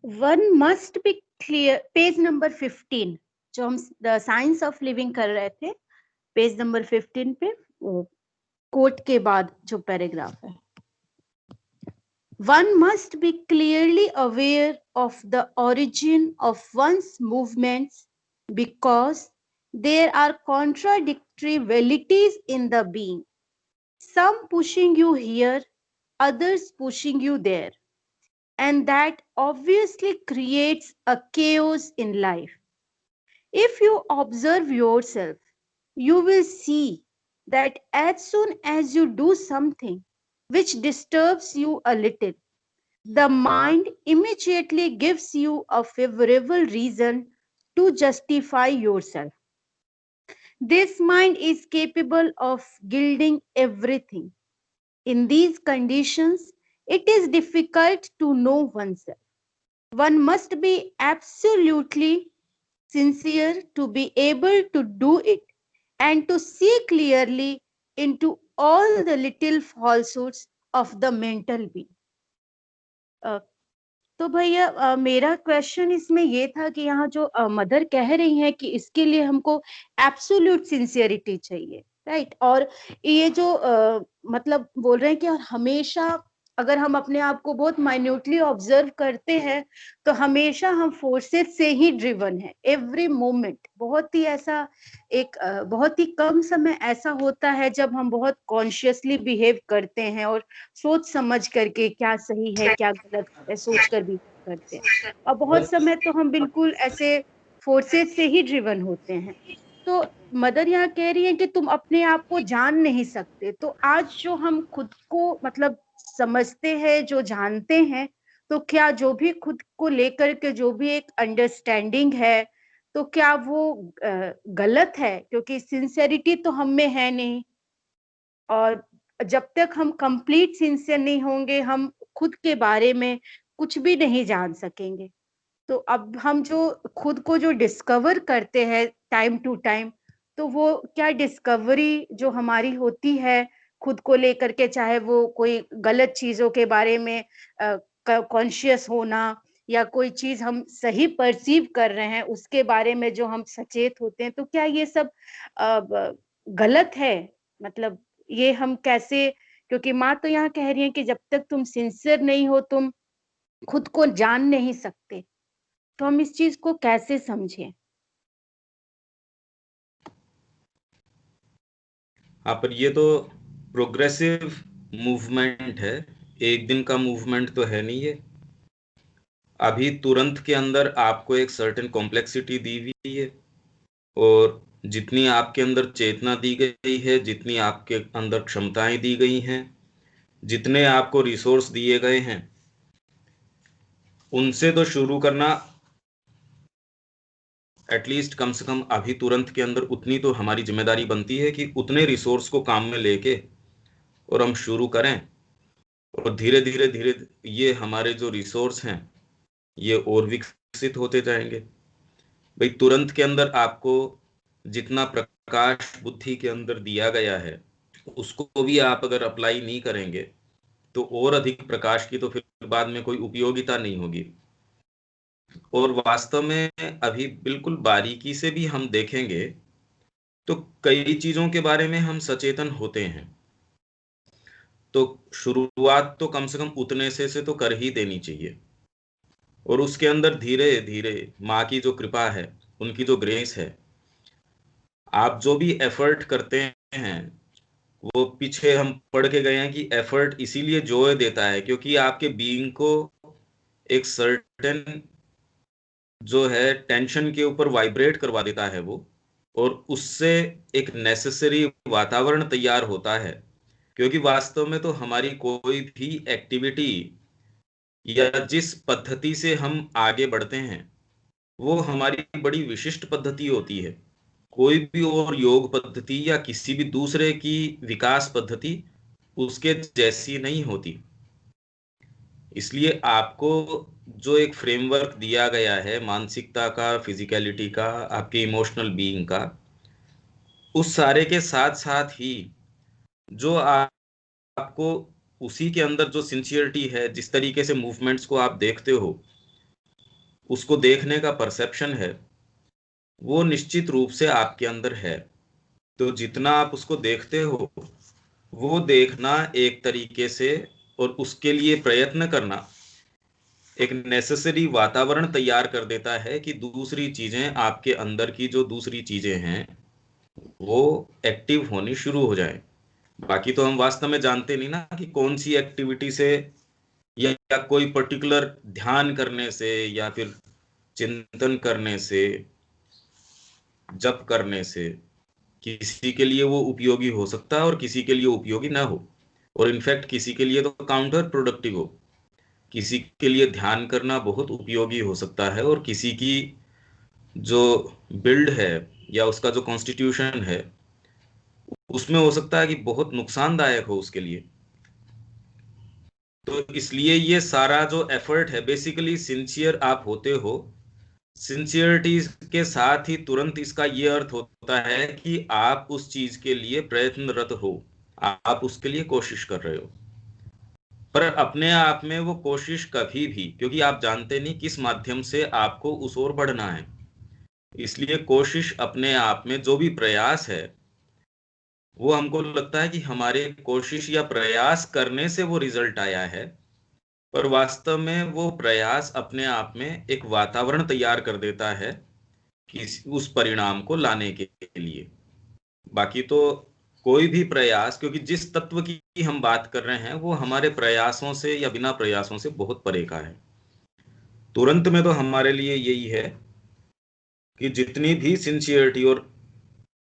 One must be clear, page number 15, जो हम the science of living कर रहे थे, पेज नंबर 15 पे कोट के बाद जो पैराग्राफ है। One must be clearly aware of the origin of one's movements because there are contradictory velities in the being, some pushing you here, others pushing you there, and that obviously creates a chaos in life. If you observe yourself, you will see that as soon as you do something which disturbs you a little, the mind immediately gives you a favorable reason to justify yourself. This mind is capable of gilding everything. In these conditions, it is difficult to know oneself. One must be absolutely sincere to be able to do it and to see clearly into all the little falsehoods of the mental being. Uh, तो भैया मेरा question इसमें ये था कि यहाँ जो mother कह रही हैं कि इसके लिए हमको एब्सोल्यूट सिंसियरिटी चाहिए, राइट? और ये जो मतलब बोल रहे हैं कि हमेशा अगर हम अपने आप को बहुत माइन्यूटली ऑब्जर्व करते हैं तो हमेशा हम फोर्सेस से ही ड्रिवन है, एवरी मोमेंट। बहुत ही ऐसा एक बहुत ही कम समय ऐसा होता है जब हम बहुत कॉन्शियसली बिहेव करते हैं और सोच समझ करके क्या सही है क्या गलत है सोच कर भी करते हैं, और बहुत समय तो हम बिल्कुल ऐसे फोर्सेस से ही ड्रिवन होते हैं। तो मदर यहाँ कह रही है कि तुम अपने आप को जान नहीं सकते। तो आज जो हम खुद को मतलब समझते हैं, जो जानते हैं, तो क्या जो भी खुद को लेकर के जो भी एक अंडरस्टैंडिंग है, तो क्या वो गलत है? क्योंकि सिंसेरिटी तो हम में है नहीं, और जब तक हम कंप्लीट सिंसियर नहीं होंगे हम खुद के बारे में कुछ भी नहीं जान सकेंगे। तो अब हम जो खुद को जो डिस्कवर करते हैं टाइम टू टाइम, तो वो क्या डिस्कवरी जो हमारी होती है खुद को लेकर के, चाहे वो कोई गलत चीजों के बारे में कॉन्शियस होना या कोई चीज हम सही परसीव कर रहे हैं उसके बारे में जो हम सचेत होते हैं, तो क्या ये सब गलत है? मतलब ये हम कैसे, क्योंकि माँ तो यहाँ कह रही है कि जब तक तुम सिंसियर नहीं हो तुम खुद को जान नहीं सकते, तो हम इस चीज को कैसे समझें? हाँ, पर ये तो प्रोग्रेसिव मूवमेंट है, एक दिन का मूवमेंट तो है नहीं ये। अभी तुरंत के अंदर आपको एक सर्टेन कॉम्प्लेक्सिटी दी हुई है, और जितनी आपके अंदर चेतना दी गई है, जितनी आपके अंदर क्षमताएं दी गई हैं, जितने आपको रिसोर्स दिए गए हैं, उनसे तो शुरू करना एटलीस्ट कम से कम अभी तुरंत के अंदर उतनी तो हमारी जिम्मेदारी बनती है कि उतने रिसोर्स को काम में लेके और हम शुरू करें, और धीरे धीरे धीरे ये हमारे जो रिसोर्स हैं ये और विकसित होते जाएंगे। भाई तुरंत के अंदर आपको जितना प्रकाश बुद्धि के अंदर दिया गया है उसको भी आप अगर अप्लाई नहीं करेंगे तो और अधिक प्रकाश की तो फिर बाद में कोई उपयोगिता नहीं होगी। और वास्तव में अभी बिल्कुल बारीकी से भी हम देखेंगे तो कई चीजों के बारे में हम सचेतन होते हैं, तो शुरुआत तो कम से कम उतने से तो कर ही देनी चाहिए, और उसके अंदर धीरे धीरे माँ की जो कृपा है, उनकी जो ग्रेस है, आप जो भी एफर्ट करते हैं वो पीछे हम पढ़ के गए हैं कि एफर्ट इसीलिए जॉय देता है क्योंकि आपके बीइंग को एक सर्टेन जो है टेंशन के ऊपर वाइब्रेट करवा देता है वो, और उससे एक नेसेसरी वातावरण तैयार होता है। क्योंकि वास्तव में तो हमारी कोई भी एक्टिविटी या जिस पद्धति से हम आगे बढ़ते हैं वो हमारी बड़ी विशिष्ट पद्धति होती है। कोई भी और योग पद्धति या किसी भी दूसरे की विकास पद्धति उसके जैसी नहीं होती। इसलिए आपको जो एक फ्रेमवर्क दिया गया है मानसिकता का, फिजिकलिटी का, आपके इमोशनल बीइंग का, उस सारे के साथ साथ ही जो आपको उसी के अंदर जो सिंसियरिटी है, जिस तरीके से मूवमेंट्स को आप देखते हो, उसको देखने का परसेप्शन है, वो निश्चित रूप से आपके अंदर है। तो जितना आप उसको देखते हो, वो देखना एक तरीके से और उसके लिए प्रयत्न करना एक नेसेसरी वातावरण तैयार कर देता है कि दूसरी चीजें, आपके अंदर की जो दूसरी चीजें हैं, वो एक्टिव होनी शुरू हो जाए। बाकी तो हम वास्तव में जानते नहीं ना कि कौन सी एक्टिविटी से या कोई पर्टिकुलर ध्यान करने से या फिर चिंतन करने से, जप करने से किसी के लिए वो उपयोगी हो सकता है और किसी के लिए उपयोगी ना हो, और इनफैक्ट किसी के लिए तो काउंटर प्रोडक्टिव हो। किसी के लिए ध्यान करना बहुत उपयोगी हो सकता है और किसी की जो बिल्ड है या उसका जो कॉन्स्टिट्यूशन है, उसमें हो सकता है कि बहुत नुकसानदायक हो उसके लिए। तो इसलिए ये सारा जो एफर्ट है, बेसिकली सिंसियर आप होते हो, सिंसियरिटी के साथ ही तुरंत इसका ये अर्थ होता है कि आप उस चीज के लिए प्रयत्नरत हो, आप उसके लिए कोशिश कर रहे हो। पर अपने आप में वो कोशिश कभी भी, क्योंकि आप जानते नहीं किस माध्यम से आपको उस ओर बढ़ना है, इसलिए कोशिश अपने आप में जो भी प्रयास है, वो हमको लगता है कि हमारे कोशिश या प्रयास करने से वो रिजल्ट आया है, पर वास्तव में वो प्रयास अपने आप में एक वातावरण तैयार कर देता है कि उस परिणाम को लाने के लिए। बाकी तो कोई भी प्रयास, क्योंकि जिस तत्व की हम बात कर रहे हैं वो हमारे प्रयासों से या बिना प्रयासों से बहुत परे का है। तुरंत में तो हमारे लिए यही है कि जितनी भी सिंसियरिटी, और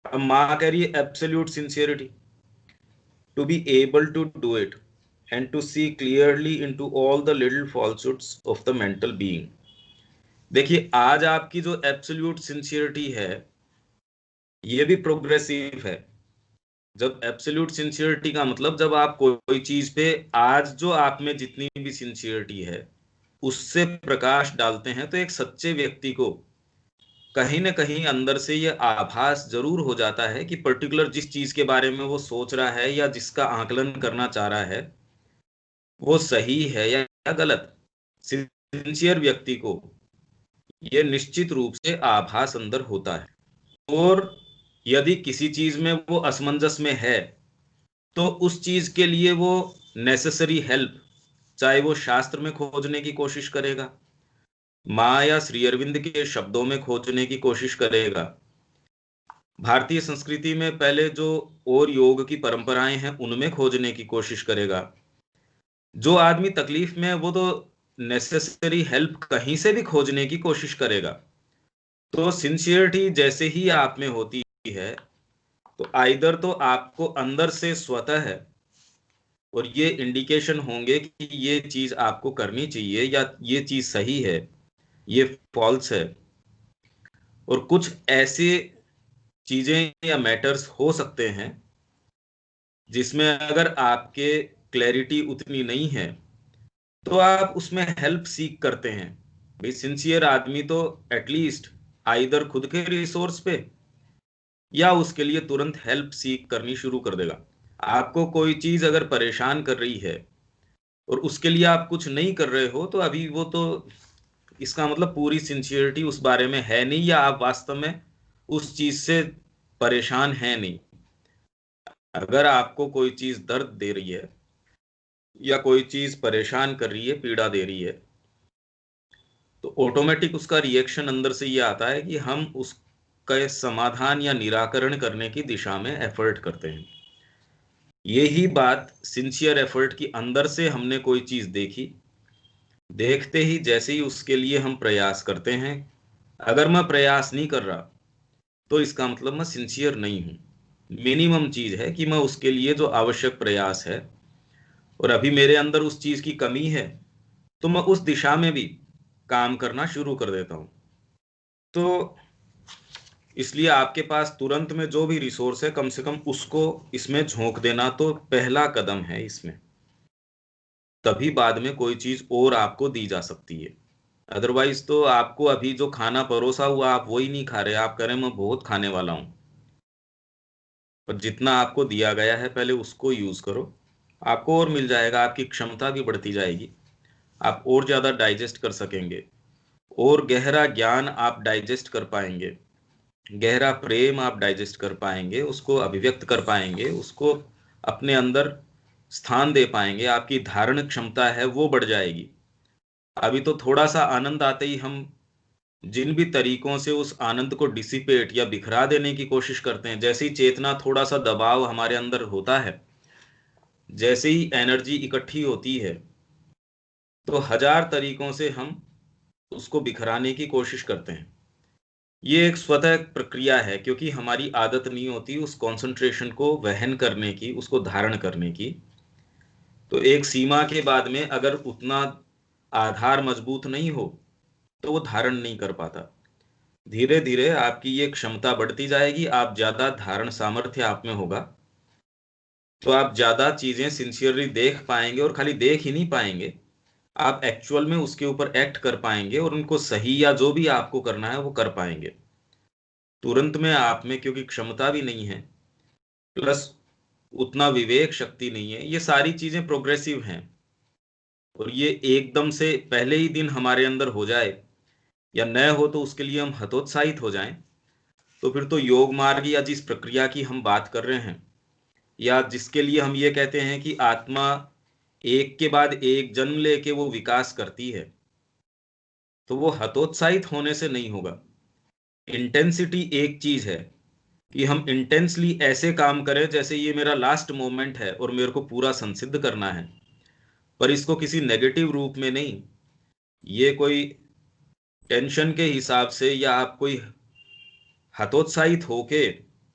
अब माँ कह रही है absolute sincerity, to be able to do it and to see clearly into all the little falsehoods of the mental being. देखिए, आज आपकी जो एब्सोल्यूट सिंसियरिटी है, ये भी प्रोग्रेसिव है। जब एब्सोल्यूट सिंसियरिटी का मतलब, जब आप कोई चीज पे आज जो आप में जितनी भी सिंसियरिटी है उससे प्रकाश डालते हैं, तो एक सच्चे व्यक्ति को कहीं ना कहीं अंदर से ये आभास जरूर हो जाता है कि पर्टिकुलर जिस चीज के बारे में वो सोच रहा है या जिसका आकलन करना चाह रहा है, वो सही है या गलत। सिंसियर व्यक्ति को ये निश्चित रूप से आभास अंदर होता है। और यदि किसी चीज में वो असमंजस में है, तो उस चीज के लिए वो नेसेसरी हेल्प, चाहे वो शास्त्र में खोजने की कोशिश करेगा, माँ या श्री अरविंद के शब्दों में खोजने की कोशिश करेगा, भारतीय संस्कृति में पहले जो और योग की परंपराएं हैं उनमें खोजने की कोशिश करेगा। जो आदमी तकलीफ में है वो तो नेसेसरी हेल्प कहीं से भी खोजने की कोशिश करेगा। तो सिंसियरिटी जैसे ही आप में होती है, तो आइदर तो आपको अंदर से स्वतः है और ये इंडिकेशन होंगे कि ये चीज आपको करनी चाहिए या ये चीज सही है, ये फॉल्स है, और कुछ ऐसे चीजें या मैटर्स हो सकते हैं जिसमें अगर आपके क्लैरिटी उतनी नहीं है तो आप उसमें हेल्प सीख करते हैं। भाई, सिंसियर आदमी तो एटलीस्ट आइदर खुद के रिसोर्स पे या उसके लिए तुरंत हेल्प सीख करनी शुरू कर देगा। आपको कोई चीज अगर परेशान कर रही है और उसके लिए आप कुछ नहीं कर रहे हो, तो अभी वो तो, इसका मतलब पूरी सिंसियरिटी उस बारे में है नहीं, या आप वास्तव में उस चीज से परेशान है नहीं। अगर आपको कोई चीज दर्द दे रही है या कोई चीज परेशान कर रही है, पीड़ा दे रही है, तो ऑटोमेटिक उसका रिएक्शन अंदर से ये आता है कि हम उसका समाधान या निराकरण करने की दिशा में एफर्ट करते हैं। यही बात सिंसियर एफर्ट की, अंदर से हमने कोई चीज देखी, देखते ही जैसे ही उसके लिए हम प्रयास करते हैं, अगर मैं प्रयास नहीं कर रहा तो इसका मतलब मैं सिंसियर नहीं हूं। मिनिमम चीज है कि मैं उसके लिए जो आवश्यक प्रयास है, और अभी मेरे अंदर उस चीज की कमी है, तो मैं उस दिशा में भी काम करना शुरू कर देता हूं। तो इसलिए आपके पास तुरंत में जो भी रिसोर्स है, कम से कम उसको इसमें झोंक देना तो पहला कदम है इसमें। तभी बाद में कोई चीज और आपको दी जा सकती है। अदरवाइज तो आपको अभी जो खाना परोसा हुआ आप वही नहीं खा रहे, आप कह रहे हैं मैं बहुत खाने वाला हूं। पर जितना आपको दिया गया है पहले उसको यूज करो, आपको और मिल जाएगा, आपकी क्षमता भी बढ़ती जाएगी, आप और ज्यादा डाइजेस्ट कर सकेंगे, और गहरा ज्ञान आप डाइजेस्ट कर पाएंगे, गहरा प्रेम आप डाइजेस्ट कर पाएंगे, उसको अभिव्यक्त कर पाएंगे, उसको अपने अंदर स्थान दे पाएंगे, आपकी धारण क्षमता है वो बढ़ जाएगी। अभी तो थोड़ा सा आनंद आते ही हम जिन भी तरीकों से उस आनंद को डिसिपेट या बिखरा देने की कोशिश करते हैं, जैसे ही चेतना थोड़ा सा दबाव हमारे अंदर होता है, जैसे ही एनर्जी इकट्ठी होती है, तो हजार तरीकों से हम उसको बिखराने की कोशिश करते हैं। ये एक स्वतः प्रक्रिया है, क्योंकि हमारी आदत नहीं होती उस कंसंट्रेशन को वहन करने की, उसको धारण करने की। तो एक सीमा के बाद में अगर उतना आधार मजबूत नहीं हो तो वो धारण नहीं कर पाता। धीरे धीरे आपकी ये क्षमता बढ़ती जाएगी, आप ज्यादा धारण सामर्थ्य आप में होगा, तो आप ज्यादा चीजें सिंसियरली देख पाएंगे, और खाली देख ही नहीं पाएंगे, आप एक्चुअल में उसके ऊपर एक्ट कर पाएंगे, और उनको सही या जो भी आपको करना है वो कर पाएंगे। तुरंत में आप में क्योंकि क्षमता भी नहीं है, प्लस उतना विवेक शक्ति नहीं है, ये सारी चीजें प्रोग्रेसिव हैं, और ये एकदम से पहले ही दिन हमारे अंदर हो जाए या न हो तो उसके लिए हम हतोत्साहित हो जाएं, तो फिर तो योग मार्ग या जिस प्रक्रिया की हम बात कर रहे हैं, या जिसके लिए हम ये कहते हैं कि आत्मा एक के बाद एक जन्म लेके वो विकास करती है, तो वो हतोत्साहित होने से नहीं होगा। इंटेंसिटी एक चीज है कि हम इंटेंसली ऐसे काम करें जैसे ये मेरा लास्ट मोमेंट है और मेरे को पूरा संसिद्ध करना है, पर इसको किसी नेगेटिव रूप में नहीं, ये कोई टेंशन के हिसाब से या आप कोई हतोत्साहित होके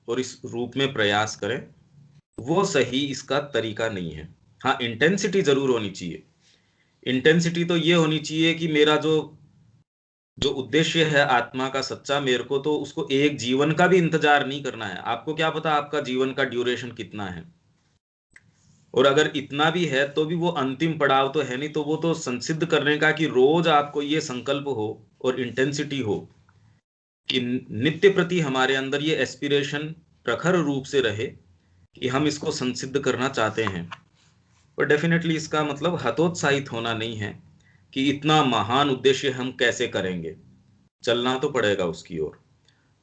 और इस रूप में प्रयास करें, वो सही इसका तरीका नहीं है। हाँ, इंटेंसिटी जरूर होनी चाहिए। इंटेंसिटी तो ये होनी चाहिए कि मेरा जो जो उद्देश्य है आत्मा का सच्चा, मेरे को तो उसको एक जीवन का भी इंतजार नहीं करना है। आपको क्या पता आपका जीवन का ड्यूरेशन कितना है, और अगर इतना भी है तो भी वो अंतिम पड़ाव तो है नहीं, तो वो तो संसिद्ध करने का कि रोज आपको ये संकल्प हो और इंटेंसिटी हो कि नित्य प्रति हमारे अंदर ये एस्पिरेशन प्रखर रूप से रहे कि हम इसको संसिद्ध करना चाहते हैं। पर डेफिनेटली इसका मतलब हतोत्साहित होना नहीं है कि इतना महान उद्देश्य हम कैसे करेंगे, चलना तो पड़ेगा उसकी ओर।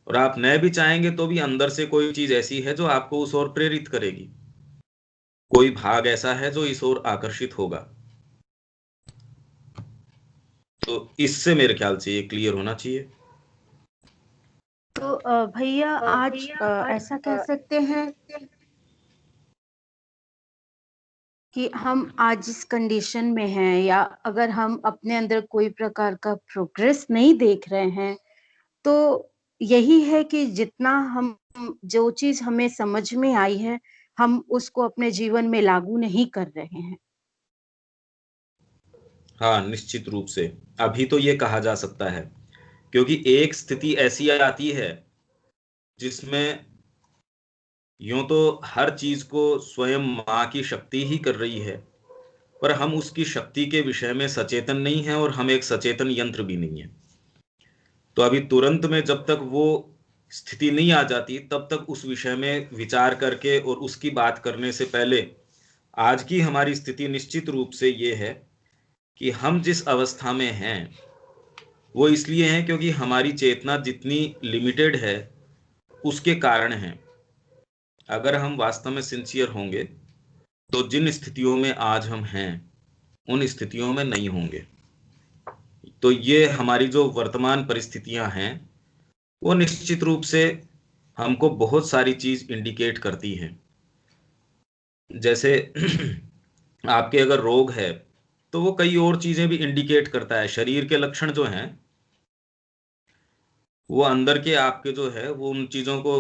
और आप न भी चाहेंगे तो भी अंदर से कोई चीज ऐसी है जो आपको उस ओर प्रेरित करेगी, कोई भाग ऐसा है जो इस ओर आकर्षित होगा। तो इससे मेरे ख्याल से ये क्लियर होना चाहिए। तो भैया आज ऐसा कह सकते हैं कि हम आज इस कंडीशन में हैं, या अगर हम अपने अंदर कोई प्रकार का प्रोग्रेस नहीं देख रहे हैं, तो यही है कि जितना हम जो चीज हमें समझ में आई है, हम उसको अपने जीवन में लागू नहीं कर रहे हैं। हाँ, निश्चित रूप से अभी तो ये कहा जा सकता है, क्योंकि एक स्थिति ऐसी आती है जिसमें यूं तो हर चीज को स्वयं माँ की शक्ति ही कर रही है, पर हम उसकी शक्ति के विषय में सचेतन नहीं है, और हम एक सचेतन यंत्र भी नहीं है। तो अभी तुरंत में जब तक वो स्थिति नहीं आ जाती, तब तक उस विषय में विचार करके और उसकी बात करने से पहले आज की हमारी स्थिति निश्चित रूप से ये है कि हम जिस अवस्था में हैं वो इसलिए है क्योंकि हमारी चेतना जितनी लिमिटेड है उसके कारण है। अगर हम वास्तव में सिंसियर होंगे तो जिन स्थितियों में आज हम हैं उन स्थितियों में नहीं होंगे। तो ये हमारी जो वर्तमान परिस्थितियां हैं वो निश्चित रूप से हमको बहुत सारी चीज इंडिकेट करती हैं। जैसे आपके अगर रोग है तो वो कई और चीजें भी इंडिकेट करता है। शरीर के लक्षण जो हैं वो अंदर के आपके जो है वो उन चीजों को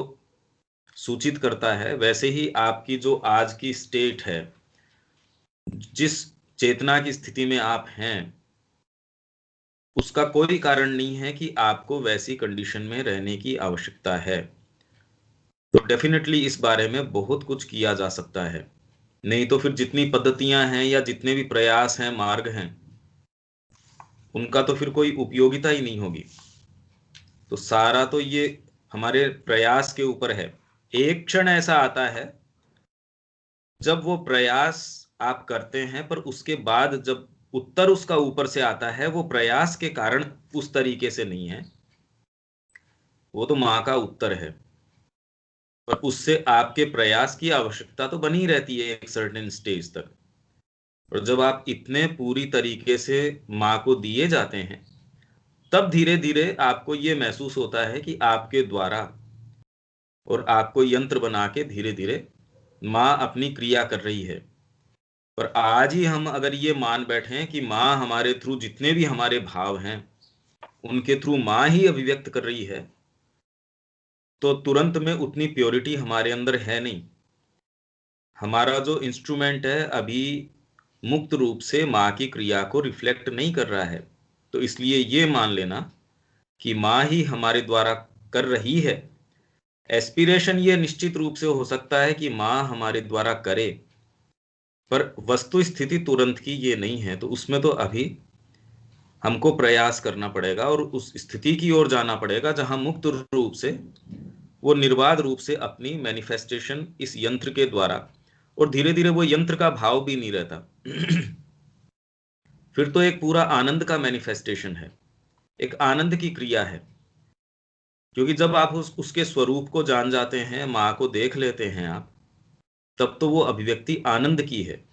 सूचित करता है। वैसे ही आपकी जो आज की स्टेट है, जिस चेतना की स्थिति में आप हैं, उसका कोई कारण नहीं है कि आपको वैसी कंडीशन में रहने की आवश्यकता है। तो डेफिनेटली इस बारे में बहुत कुछ किया जा सकता है, नहीं तो फिर जितनी पद्धतियां हैं या जितने भी प्रयास हैं, मार्ग हैं, उनका तो फिर कोई उपयोगिता ही नहीं होगी। तो सारा तो ये हमारे प्रयास के ऊपर है। एक क्षण ऐसा आता है जब वो प्रयास आप करते हैं, पर उसके बाद जब उत्तर उसका ऊपर से आता है, वो प्रयास के कारण उस तरीके से नहीं है, वो तो माँ का उत्तर है, पर उससे आपके प्रयास की आवश्यकता तो बनी रहती है एक सर्टेन स्टेज तक। और जब आप इतने पूरी तरीके से माँ को दिए जाते हैं, तब धीरे धीरे आपको ये महसूस होता है कि आपके द्वारा और आपको यंत्र बना के धीरे धीरे माँ अपनी क्रिया कर रही है। पर आज ही हम अगर ये मान बैठे कि माँ हमारे थ्रू जितने भी हमारे भाव हैं उनके थ्रू माँ ही अभिव्यक्त कर रही है, तो तुरंत में उतनी प्योरिटी हमारे अंदर है नहीं। हमारा जो इंस्ट्रूमेंट है अभी मुक्त रूप से माँ की क्रिया को रिफ्लेक्ट नहीं कर रहा है। तो इसलिए ये मान लेना कि माँ ही हमारे द्वारा कर रही है। एस्पिरेशन ये निश्चित रूप से हो सकता है कि माँ हमारे द्वारा करे, पर वस्तु स्थिति तुरंत की ये नहीं है। तो उसमें तो अभी हमको प्रयास करना पड़ेगा और उस स्थिति की ओर जाना पड़ेगा जहां मुक्त रूप से वो निर्बाध रूप से अपनी मैनिफेस्टेशन इस यंत्र के द्वारा, और धीरे धीरे वो यंत्र का भाव भी नहीं रहता फिर तो एक पूरा आनंद का मैनिफेस्टेशन है, एक आनंद की क्रिया है। क्योंकि जब आप उसके स्वरूप को जान जाते हैं, माँ को देख लेते हैं आप, तब तो वो अभिव्यक्ति आनंद की है।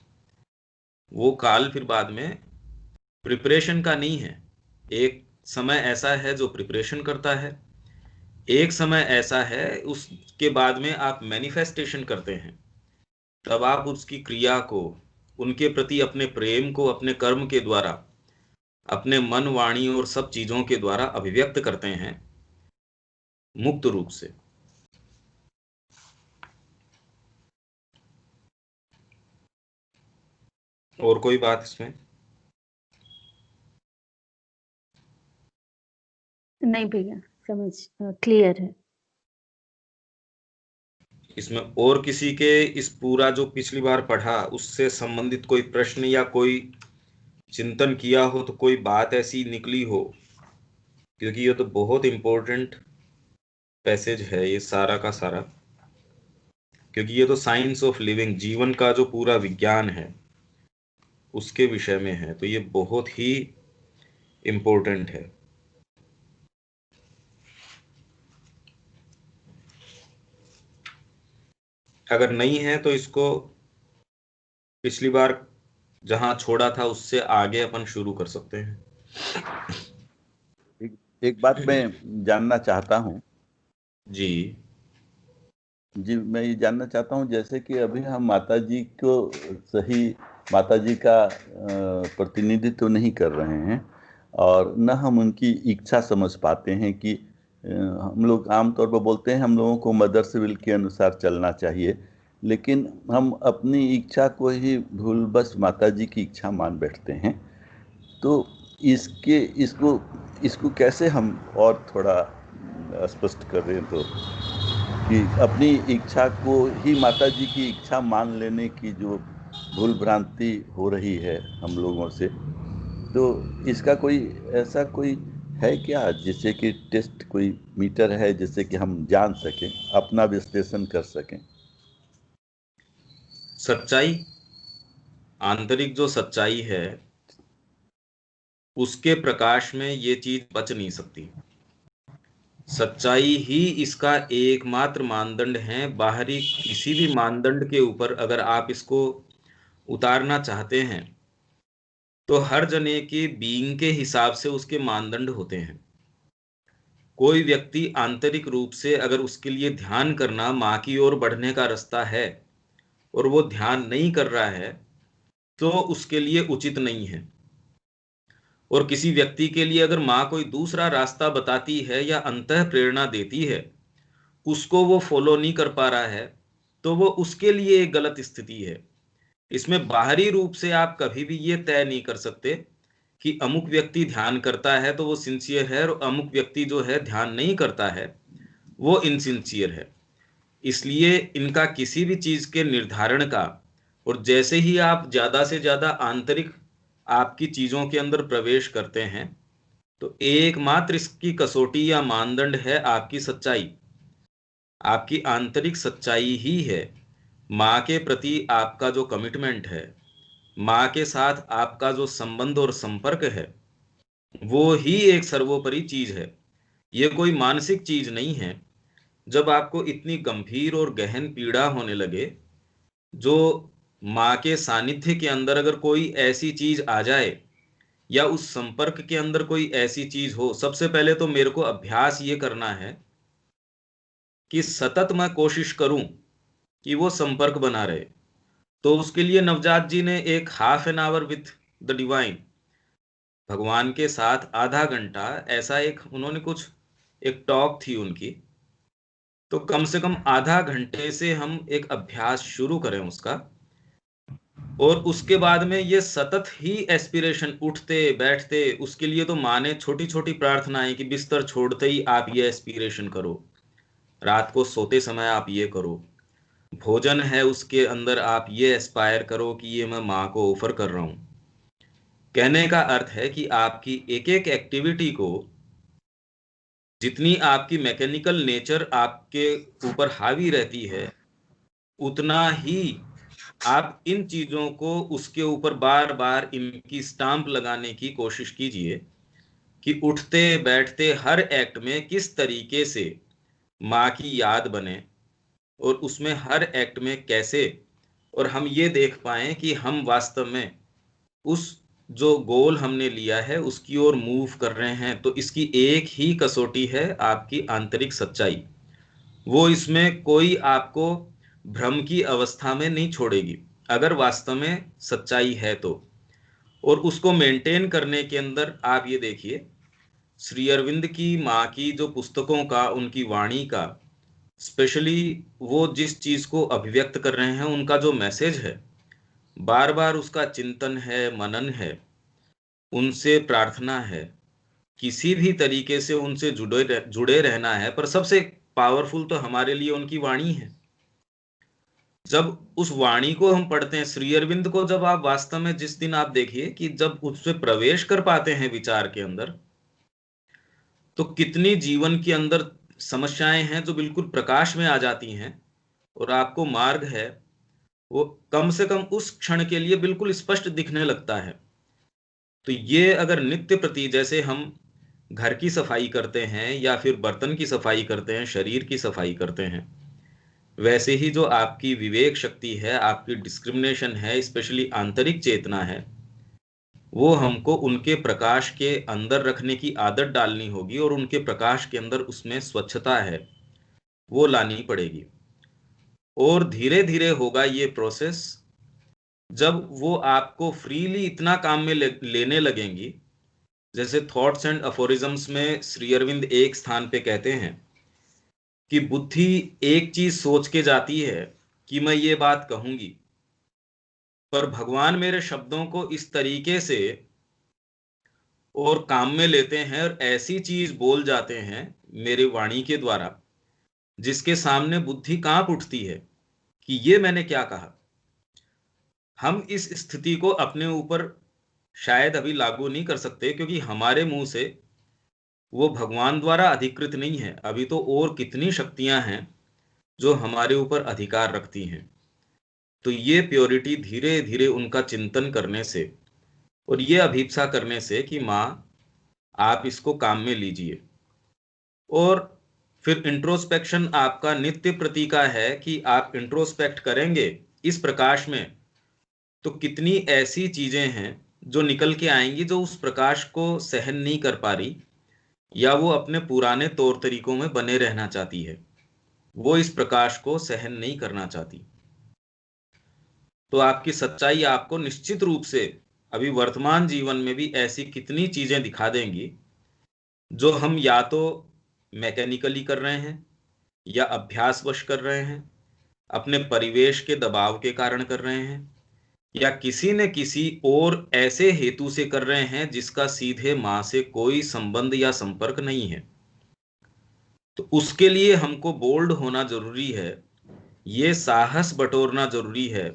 वो काल फिर बाद में प्रिपरेशन का नहीं है। एक समय ऐसा है जो प्रिपरेशन करता है, एक समय ऐसा है उसके बाद में आप मैनिफेस्टेशन करते हैं। तब आप उसकी क्रिया को, उनके प्रति अपने प्रेम को अपने कर्म के द्वारा, अपने मन वाणी और सब चीजों के द्वारा अभिव्यक्त करते हैं मुक्त रूप से। और कोई बात इसमें? नहीं भैया, समझ क्लियर है। इसमें और किसी के इस पूरा जो पिछली बार पढ़ा उससे संबंधित कोई प्रश्न या कोई चिंतन किया हो, तो कोई बात ऐसी निकली हो? क्योंकि ये तो बहुत इंपॉर्टेंट पैसेज है ये सारा का सारा, क्योंकि ये तो साइंस ऑफ लिविंग, जीवन का जो पूरा विज्ञान है उसके विषय में है, तो ये बहुत ही इंपॉर्टेंट है। अगर नहीं है तो इसको पिछली बार जहां छोड़ा था उससे आगे अपन शुरू कर सकते हैं। एक बात मैं जानना चाहता हूँ जी जी, मैं ये जानना चाहता हूँ, जैसे कि अभी हम माता जी को सही माता जी का प्रतिनिधित्व तो नहीं कर रहे हैं और न हम उनकी इच्छा समझ पाते हैं कि हम लोग आमतौर पर बोलते हैं हम लोगों को मदर्स विल के अनुसार चलना चाहिए, लेकिन हम अपनी इच्छा को ही भूलवश माता जी की इच्छा मान बैठते हैं। तो इसको कैसे हम और थोड़ा स्पष्ट कर रहे हैं, तो कि अपनी इच्छा को ही माता जी की इच्छा मान लेने की जो भूल भ्रांति हो रही है हम लोगों से, तो इसका कोई ऐसा कोई है क्या, जिससे कि टेस्ट कोई मीटर है जिससे कि हम जान सकें, अपना विश्लेषण कर सकें? सच्चाई, आंतरिक जो सच्चाई है उसके प्रकाश में ये चीज बच नहीं सकती। सच्चाई ही इसका एकमात्र मानदंड है। बाहरी किसी भी मानदंड के ऊपर अगर आप इसको उतारना चाहते हैं तो हर जने के बीइंग के हिसाब से उसके मानदंड होते हैं। कोई व्यक्ति आंतरिक रूप से अगर उसके लिए ध्यान करना माँ की ओर बढ़ने का रास्ता है और वो ध्यान नहीं कर रहा है, तो उसके लिए उचित नहीं है। और किसी व्यक्ति के लिए अगर माँ कोई दूसरा रास्ता बताती है या अंतः प्रेरणा देती है, उसको वो फॉलो नहीं कर पा रहा है, तो वो उसके लिए एक गलत स्थिति है। इसमें बाहरी रूप से आप कभी भी ये तय नहीं कर सकते कि अमुक व्यक्ति ध्यान करता है तो वो सिंसियर है और अमुक व्यक्ति जो है ध्यान नहीं करता है वो इनसिंसियर है। इसलिए इनका किसी भी चीज के निर्धारण का, और जैसे ही आप ज्यादा से ज्यादा आंतरिक आपकी चीजों के अंदर प्रवेश करते हैं, तो एकमात्र इसकी कसौटी या मानदंड है आपकी सच्चाई। आपकी आंतरिक सच्चाई ही है। माँ के प्रति आपका जो कमिटमेंट है, माँ के साथ आपका जो संबंध और संपर्क है वो ही एक सर्वोपरि चीज है, ये कोई मानसिक चीज नहीं है। जब आपको इतनी गंभीर और गहन पीड़ा होने लगे, जो माँ के सानिध्य के अंदर अगर कोई ऐसी चीज आ जाए या उस संपर्क के अंदर कोई ऐसी चीज हो, सबसे पहले तो मेरे को अभ्यास ये करना है कि सतत मैं कोशिश करूं कि वो संपर्क बना रहे। तो उसके लिए नवजात जी ने एक half an hour with the divine, भगवान के साथ आधा घंटा, ऐसा एक उन्होंने कुछ एक टॉक थी उनकी, तो कम से कम आधा घंटे से हम एक अभ्यास शुरू करें उसका। और उसके बाद में ये सतत ही एस्पिरेशन, उठते बैठते, उसके लिए तो माँ ने छोटी छोटी प्रार्थनाएं कि बिस्तर छोड़ते ही आप ये एस्पिरेशन करो, रात को सोते समय आप ये करो, भोजन है उसके अंदर आप ये एस्पायर करो कि ये मैं माँ को ऑफर कर रहा हूं। कहने का अर्थ है कि आपकी एक एक एक्टिविटी को, जितनी आपकी मैकेनिकल नेचर आपके ऊपर हावी रहती है, उतना ही आप इन चीजों को उसके ऊपर बार बार इनकी स्टाम्प लगाने की कोशिश कीजिए कि उठते बैठते हर एक्ट में किस तरीके से माँ की याद बने, और उसमें हर एक्ट में कैसे, और हम ये देख पाएं कि हम वास्तव में उस जो गोल हमने लिया है उसकी ओर मूव कर रहे हैं। तो इसकी एक ही कसौटी है, आपकी आंतरिक सच्चाई। वो इसमें कोई आपको भ्रम की अवस्था में नहीं छोड़ेगी अगर वास्तव में सच्चाई है तो। और उसको मेंटेन करने के अंदर आप ये देखिए, श्री अरविंद की माँ की जो पुस्तकों का, उनकी वाणी का, स्पेशली वो जिस चीज को अभिव्यक्त कर रहे हैं, उनका जो मैसेज है, बार बार उसका चिंतन है, मनन है, उनसे प्रार्थना है, किसी भी तरीके से उनसे जुड़े रहना है। पर सबसे पावरफुल तो हमारे लिए उनकी वाणी है। जब उस वाणी को हम पढ़ते हैं, श्री अरविंद को जब आप वास्तव में, जिस दिन आप देखिए कि जब उससे प्रवेश कर पाते हैं विचार के अंदर, तो कितनी जीवन के अंदर समस्याएं हैं जो बिल्कुल प्रकाश में आ जाती हैं, और आपको मार्ग है वो कम से कम उस क्षण के लिए बिल्कुल स्पष्ट दिखने लगता है। तो ये अगर नित्य प्रति, जैसे हम घर की सफाई करते हैं या फिर बर्तन की सफाई करते हैं, शरीर की सफाई करते हैं, वैसे ही जो आपकी विवेक शक्ति है, आपकी डिस्क्रिमिनेशन है, स्पेशली आंतरिक चेतना है, वो हमको उनके प्रकाश के अंदर रखने की आदत डालनी होगी, और उनके प्रकाश के अंदर उसमें स्वच्छता है वो लानी पड़ेगी। और धीरे धीरे होगा ये प्रोसेस। जब वो आपको फ्रीली इतना काम में लेने लगेंगी, जैसे थॉट्स एंड अफोरिज्म्स में श्री अरविंद एक स्थान पे कहते हैं कि बुद्धि एक चीज सोच के जाती है कि मैं ये बात कहूंगी, पर भगवान मेरे शब्दों को इस तरीके से और काम में लेते हैं और ऐसी चीज बोल जाते हैं मेरी वाणी के द्वारा, जिसके सामने बुद्धि कांप उठती है कि ये मैंने क्या कहा। हम इस स्थिति को अपने ऊपर शायद अभी लागू नहीं कर सकते, क्योंकि हमारे मुंह से वो भगवान द्वारा अधिकृत नहीं है। अभी तो और कितनी शक्तियां हैं जो हमारे ऊपर अधिकार रखती हैं। तो ये प्योरिटी धीरे धीरे उनका चिंतन करने से और ये अभिप्सा करने से कि माँ आप इसको काम में लीजिए। और फिर इंट्रोस्पेक्शन आपका नित्य प्रति का है कि आप इंट्रोस्पेक्ट करेंगे इस प्रकाश में, तो कितनी ऐसी चीजें हैं जो निकल के आएंगी जो उस प्रकाश को सहन नहीं कर पा रही, या वो अपने पुराने तौर तरीकों में बने रहना चाहती है, वो इस प्रकाश को सहन नहीं करना चाहती। तो आपकी सच्चाई आपको निश्चित रूप से अभी वर्तमान जीवन में भी ऐसी कितनी चीजें दिखा देंगी जो हम या तो मैकेनिकली कर रहे हैं, या अभ्यासवश कर रहे हैं, अपने परिवेश के दबाव के कारण कर रहे हैं, या किसी न किसी और ऐसे हेतु से कर रहे हैं जिसका सीधे माँ से कोई संबंध या संपर्क नहीं है। तो उसके लिए हमको बोल्ड होना जरूरी है, ये साहस बटोरना जरूरी है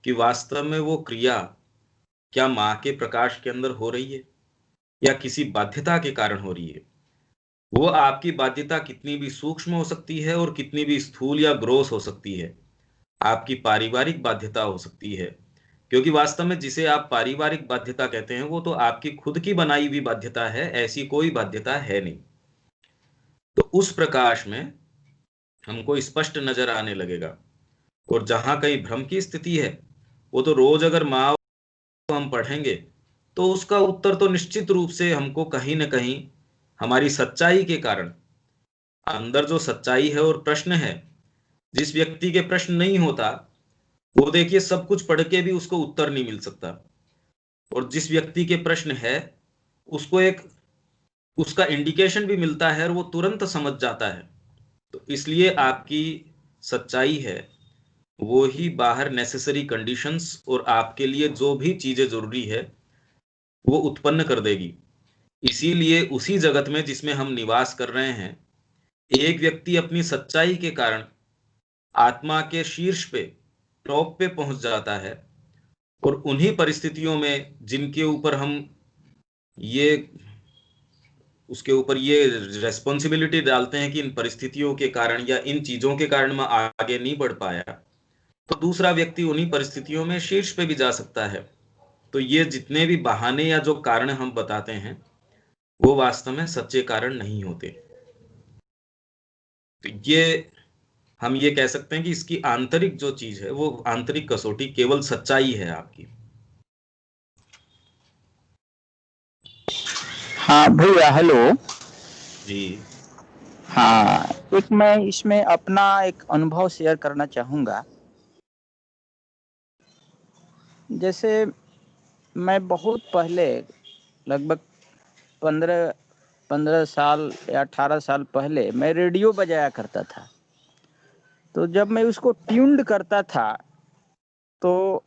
कि वास्तव में वो क्रिया क्या माँ के प्रकाश के अंदर हो रही है या किसी बाध्यता के कारण हो रही है। वो आपकी बाध्यता कितनी भी सूक्ष्म हो सकती है और कितनी भी स्थूल या ग्रोस हो सकती है। आपकी पारिवारिक बाध्यता हो सकती है, क्योंकि वास्तव में जिसे आप पारिवारिक बाध्यता कहते हैं वो तो आपकी खुद की बनाई हुई बाध्यता है, ऐसी कोई बाध्यता है नहीं। तो उस प्रकाश में हमको स्पष्ट नजर आने लगेगा। और जहां कहीं भ्रम की स्थिति है, वो तो रोज अगर माँ को हम पढ़ेंगे तो उसका उत्तर तो निश्चित रूप से हमको कहीं ना कहीं हमारी सच्चाई के कारण, अंदर जो सच्चाई है और प्रश्न है, जिस व्यक्ति के प्रश्न नहीं होता वो देखिए सब कुछ पढ़ के भी उसको उत्तर नहीं मिल सकता, और जिस व्यक्ति के प्रश्न है उसको एक उसका इंडिकेशन भी मिलता है और वो तुरंत समझ जाता है। तो इसलिए आपकी सच्चाई है वो ही बाहर नेसेसरी कंडीशंस और आपके लिए जो भी चीजें जरूरी है वो उत्पन्न कर देगी। इसीलिए उसी जगत में जिसमें हम निवास कर रहे हैं, एक व्यक्ति अपनी सच्चाई के कारण आत्मा के शीर्ष पे, टॉप पे पहुंच जाता है, और उन्हीं परिस्थितियों में जिनके ऊपर हम ये उसके ऊपर ये रेस्पॉन्सिबिलिटी डालते हैं कि इन परिस्थितियों के कारण या इन चीजों के कारण मैं आगे नहीं बढ़ पाया, तो दूसरा व्यक्ति उन्हीं परिस्थितियों में शीर्ष पे भी जा सकता है। तो ये जितने भी बहाने या जो कारण हम बताते हैं वो वास्तव में सच्चे कारण नहीं होते। तो ये हम ये कह सकते हैं कि इसकी आंतरिक जो चीज है वो आंतरिक कसौटी केवल सच्चाई है आपकी। हाँ भैया, हेलो जी। हाँ, एक मैं इसमें अपना एक अनुभव शेयर करना चाहूँगा। जैसे मैं बहुत पहले, लगभग 15 साल या 18 साल पहले मैं रेडियो बजाया करता था। तो जब मैं उसको ट्यून्ड करता था तो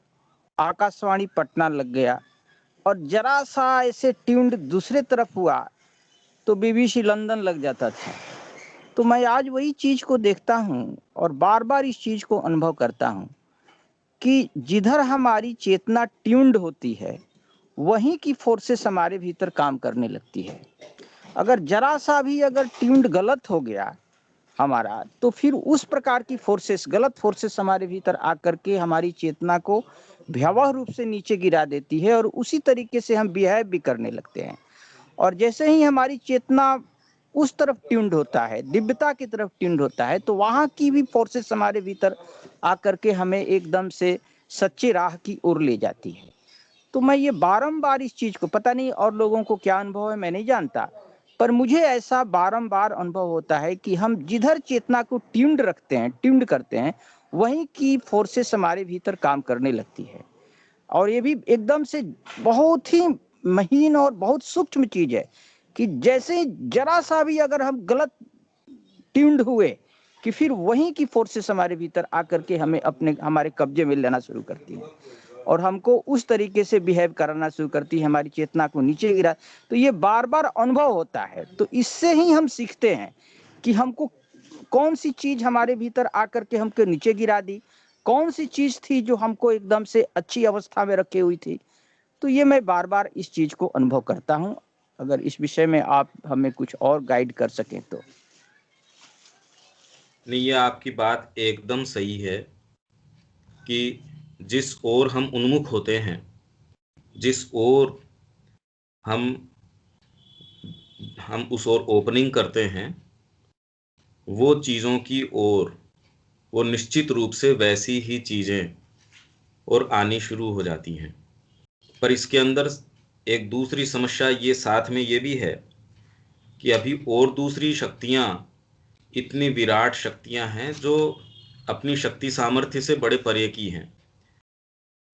आकाशवाणी पटना लग गया, और जरा सा ऐसे ट्यून्ड दूसरे तरफ हुआ तो BBC लंदन लग जाता था। तो मैं आज वही चीज को देखता हूँ और बार बार इस चीज को अनुभव करता हूँ कि जिधर हमारी चेतना ट्यून्ड होती है वहीं की फोर्सेस हमारे भीतर काम करने लगती है। अगर जरा सा भी अगर ट्यून्ड गलत हो गया हमारा, तो फिर उस प्रकार की फोर्सेस, गलत फोर्सेस हमारे भीतर आकर के हमारी चेतना को भयावह रूप से नीचे गिरा देती है, और उसी तरीके से हम बिहेव भी करने लगते हैं। और जैसे ही हमारी चेतना उस तरफ ट्यून्ड होता है, दिव्यता की तरफ ट्यून्ड होता है, तो वहाँ की भी फोर्सेस हमारे भीतर आकर के हमें एकदम से सच्चे राह की ओर ले जाती है। तो मैं ये बारंबार इस चीज को, पता नहीं और लोगों को क्या अनुभव है मैं नहीं जानता, पर मुझे ऐसा बारंबार अनुभव होता है कि हम जिधर चेतना को ट्यून्ड रखते हैं, ट्यून्ड करते हैं, वहीं की फोर्सेस हमारे भीतर काम करने लगती है। और ये भी एकदम से बहुत ही महीन और बहुत सूक्ष्म चीज है कि जैसे जरा सा भी अगर हम गलत ट्यून्ड हुए कि फिर वहीं की फोर्सेस हमारे भीतर आकर के हमें हमारे कब्जे में लेना शुरू करती है और हमको उस तरीके से बिहेव करना शुरू करती है, हमारी चेतना को नीचे गिरा। तो ये बार बार अनुभव होता है। तो इससे ही हम सीखते हैं कि हमको कौन सी चीज हमारे भीतर आकर के हमको नीचे गिरा दी, कौन सी चीज थी जो हमको एकदम से अच्छी अवस्था में रखी हुई थी। तो ये मैं बार बार इस चीज को अनुभव करता हूँ। अगर इस विषय में आप हमें कुछ और गाइड कर सकें तो। नहीं, ये आपकी बात एकदम सही है कि जिस ओर हम उन्मुख होते हैं, जिस ओर हम उस ओर ओपनिंग करते हैं, वो चीज़ों की ओर वो निश्चित रूप से वैसी ही चीज़ें और आनी शुरू हो जाती हैं। पर इसके अंदर एक दूसरी समस्या ये साथ में ये भी है कि अभी और दूसरी शक्तियाँ, इतनी विराट शक्तियाँ हैं जो अपनी शक्ति सामर्थ्य से बड़े परे की हैं।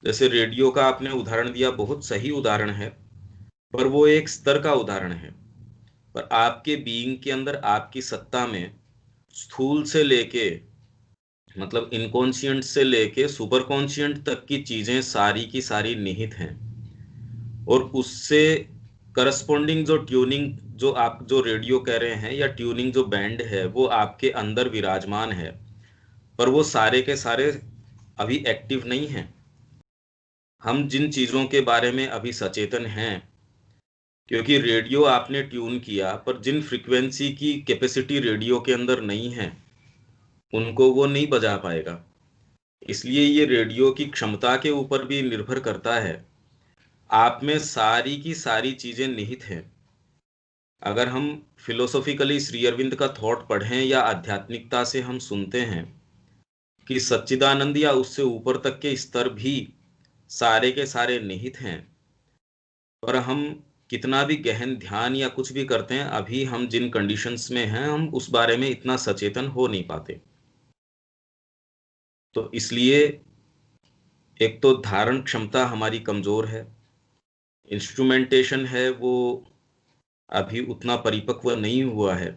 जैसे रेडियो का आपने उदाहरण दिया, बहुत सही उदाहरण है, पर वो एक स्तर का उदाहरण है। पर आपके बीइंग के अंदर, आपकी सत्ता में स्थूल से लेके, मतलब इनकॉन्शियंट से लेके सुपर कॉन्शियंट तक की चीजें सारी की सारी निहित हैं, और उससे करस्पॉन्डिंग जो ट्यूनिंग, जो आप जो रेडियो कह रहे हैं या ट्यूनिंग जो बैंड है, वो आपके अंदर विराजमान है, पर वो सारे के सारे अभी एक्टिव नहीं हैं। हम जिन चीजों के बारे में अभी सचेतन हैं, क्योंकि रेडियो आपने ट्यून किया, पर जिन फ्रीक्वेंसी की कैपेसिटी रेडियो के अंदर नहीं है उनको वो नहीं बजा पाएगा। इसलिए ये रेडियो की क्षमता के ऊपर भी निर्भर करता है। आप में सारी की सारी चीजें निहित हैं। अगर हम फिलोसॉफिकली श्री अरविंद का थॉट पढ़ें या आध्यात्मिकता से हम सुनते हैं कि सच्चिदानंद या उससे ऊपर तक के स्तर भी सारे के सारे निहित हैं, पर हम कितना भी गहन ध्यान या कुछ भी करते हैं, अभी हम जिन कंडीशंस में हैं हम उस बारे में इतना सचेतन हो नहीं पाते। तो इसलिए एक तो धारण क्षमता हमारी कमजोर है, इंस्ट्रूमेंटेशन है वो अभी उतना परिपक्व नहीं हुआ है,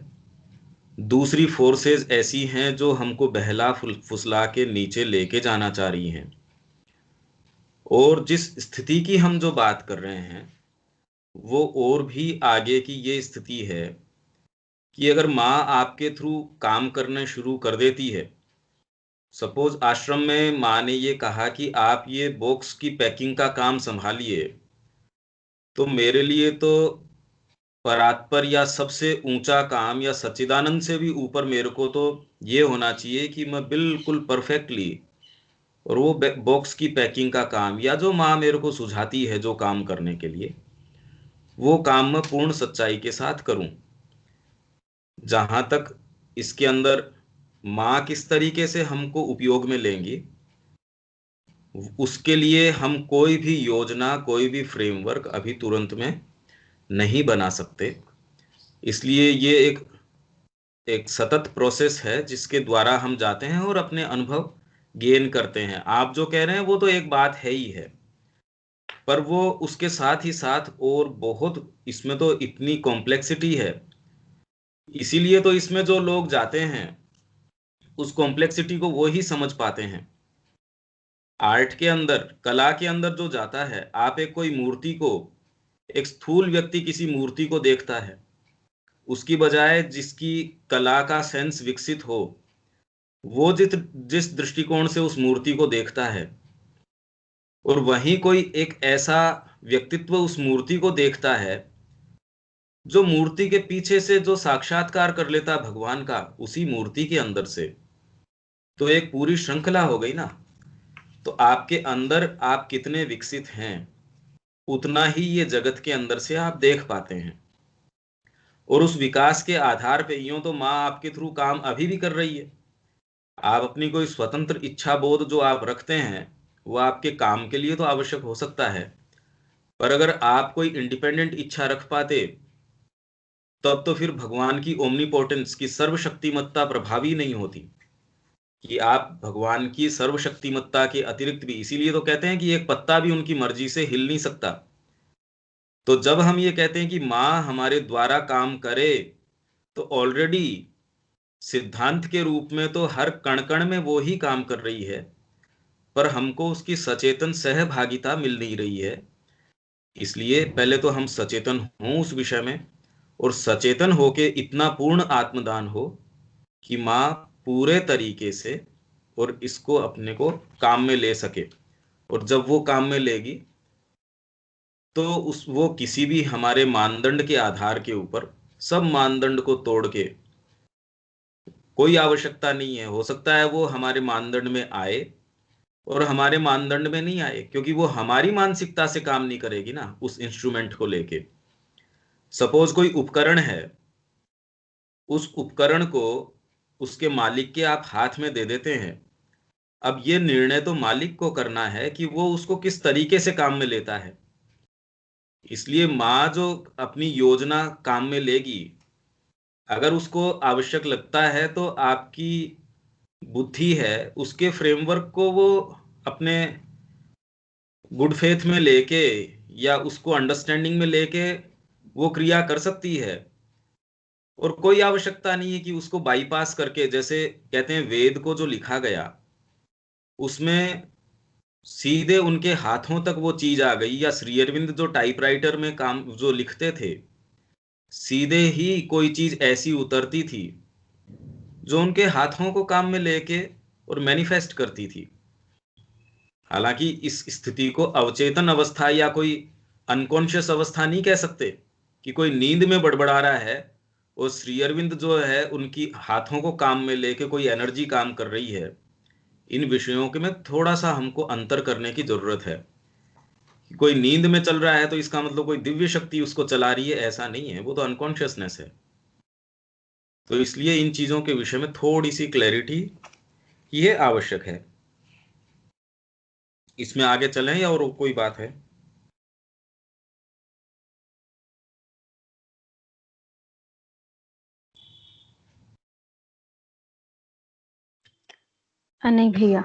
दूसरी फोर्सेस ऐसी हैं जो हमको बहला फुसला के नीचे लेके जाना चाह रही हैं। और जिस स्थिति की हम जो बात कर रहे हैं वो और भी आगे की ये स्थिति है कि अगर माँ आपके थ्रू काम करने शुरू कर देती है, सपोज आश्रम में माँ ने ये कहा कि आप ये बॉक्स की पैकिंग का काम संभालिए, तो मेरे लिए तो परात्पर या सबसे ऊंचा काम या सच्चिदानंद से भी ऊपर मेरे को तो ये होना चाहिए कि मैं बिल्कुल परफेक्टली और वो बॉक्स की पैकिंग का काम या जो माँ मेरे को सुझाती है जो काम करने के लिए, वो काम मैं पूर्ण सच्चाई के साथ करूं। जहां तक इसके अंदर माँ किस तरीके से हमको उपयोग में लेंगी, उसके लिए हम कोई भी योजना कोई भी फ्रेमवर्क अभी तुरंत में नहीं बना सकते। इसलिए ये एक सतत प्रोसेस है जिसके द्वारा हम जाते हैं और अपने अनुभव गेन करते हैं। आप जो कह रहे हैं वो तो एक बात है ही है, पर वो उसके साथ ही साथ और बहुत इसमें तो इतनी कॉम्प्लेक्सिटी है, इसीलिए तो इसमें जो लोग जाते हैं उस कॉम्प्लेक्सिटी को वो ही समझ पाते हैं। आर्ट के अंदर, कला के अंदर जो जाता है, आप एक कोई मूर्ति को, एक स्थूल व्यक्ति किसी मूर्ति को देखता है, उसकी बजाय जिसकी कला का सेंस विकसित हो, वो जिस दृष्टिकोण से उस मूर्ति को देखता है, और वहीं कोई एक ऐसा व्यक्तित्व उस मूर्ति को देखता है जो मूर्ति के पीछे से जो साक्षात्कार कर लेता भगवान का उसी मूर्ति के अंदर से, तो एक पूरी श्रृंखला हो गई ना। तो आपके अंदर आप कितने विकसित हैं उतना ही ये जगत के अंदर से आप देख पाते हैं। और उस विकास के आधार पे यूं तो माँ आपके थ्रू काम अभी भी कर रही है। आप अपनी कोई स्वतंत्र इच्छा बोध जो आप रखते हैं वो आपके काम के लिए तो आवश्यक हो सकता है, पर अगर आप कोई इंडिपेंडेंट इच्छा रख पाते तब तो फिर भगवान की ओमनीपोटेंस की सर्वशक्तिमत्ता प्रभावी नहीं होती कि आप भगवान की सर्वशक्तिमत्ता के अतिरिक्त भी, इसीलिए तो कहते हैं कि एक पत्ता भी उनकी मर्जी से हिल नहीं सकता। तो जब हम ये कहते हैं कि माँ हमारे द्वारा काम करे, तो ऑलरेडी सिद्धांत के रूप में तो हर कण कण में वो ही काम कर रही है, पर हमको उसकी सचेतन सहभागिता मिल नहीं रही है। इसलिए पहले तो हम सचेतन हों उस विषय में, और सचेतन होके इतना पूर्ण आत्मदान हो कि माँ पूरे तरीके से और इसको अपने को काम में ले सके। और जब वो काम में लेगी तो वो किसी भी हमारे मानदंड के आधार के ऊपर, सब मानदंड को तोड़ के, कोई आवश्यकता नहीं है, हो सकता है वो हमारे मानदंड में आए और हमारे मानदंड में नहीं आए, क्योंकि वो हमारी मानसिकता से काम नहीं करेगी ना उस इंस्ट्रूमेंट को लेके। सपोज कोई उपकरण है, उस उपकरण को उसके मालिक के आप हाथ में दे देते हैं। अब ये निर्णय तो मालिक को करना है कि वो उसको किस तरीके से काम में लेता है। इसलिए माँ जो अपनी योजना काम में लेगी, अगर उसको आवश्यक लगता है तो आपकी बुद्धि है उसके फ्रेमवर्क को वो अपने गुड फेथ में लेके या उसको अंडरस्टैंडिंग में लेके वो क्रिया कर सकती है। और कोई आवश्यकता नहीं है कि उसको बाईपास करके, जैसे कहते हैं वेद को जो लिखा गया उसमें सीधे उनके हाथों तक वो चीज आ गई, या श्री अरविंद जो टाइपराइटर में काम जो लिखते थे, सीधे ही कोई चीज ऐसी उतरती थी जो उनके हाथों को काम में लेके और मैनिफेस्ट करती थी। हालांकि इस स्थिति को अवचेतन अवस्था या कोई अनकॉन्शियस अवस्था नहीं कह सकते कि कोई नींद में बड़बड़ा रहा है और श्री अरविंद जो है उनकी हाथों को काम में लेके कोई एनर्जी काम कर रही है। इन विषयों के में थोड़ा सा हमको अंतर करने की जरूरत है। कोई नींद में चल रहा है तो इसका मतलब कोई दिव्य शक्ति उसको चला रही है, ऐसा नहीं है, वो तो अनकॉन्शियसनेस है। तो इसलिए इन चीजों के विषय में थोड़ी सी क्लैरिटी ये आवश्यक है। इसमें आगे चलें या और कोई बात है? नहीं भैया।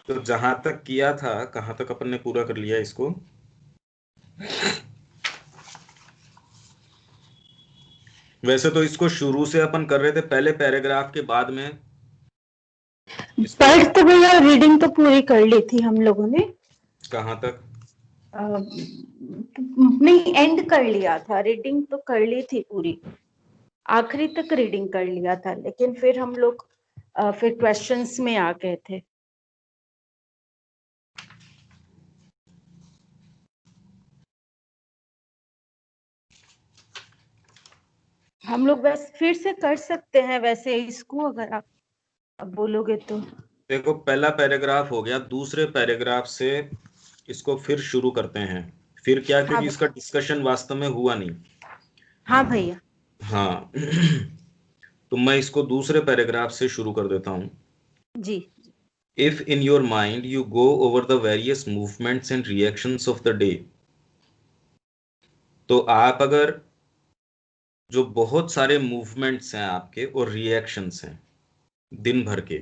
तो जहां तक किया था, कहां तक अपन ने पूरा कर लिया इसको? वैसे तो इसको शुरू से अपन कर रहे थे, पहले पैराग्राफ के बाद में पढ़ तो भैया रीडिंग तो पूरी कर ली थी हम लोगों ने। कहां तक? नहीं, एंड कर लिया था, रीडिंग तो कर ली थी पूरी, आखिरी तक रीडिंग कर लिया था, लेकिन फिर हम लोग फिर क्वेश्चंस में आ गए थे। हम लोग बस फिर से कर सकते हैं वैसे इसको, अगर आप अब बोलोगे तो। देखो, पहला पैराग्राफ हो गया, दूसरे पैराग्राफ से इसको फिर शुरू करते हैं। फिर क्या, क्योंकि इसका डिस्कशन वास्तव में हुआ नहीं। हाँ भैया। हाँ तो मैं इसको दूसरे पैराग्राफ से शुरू कर देता हूँ जी। If in your mind you go over the various movements and reactions of the day, तो आप अगर जो बहुत सारे मूवमेंट्स हैं आपके और रिएक्शंस हैं दिन भर के,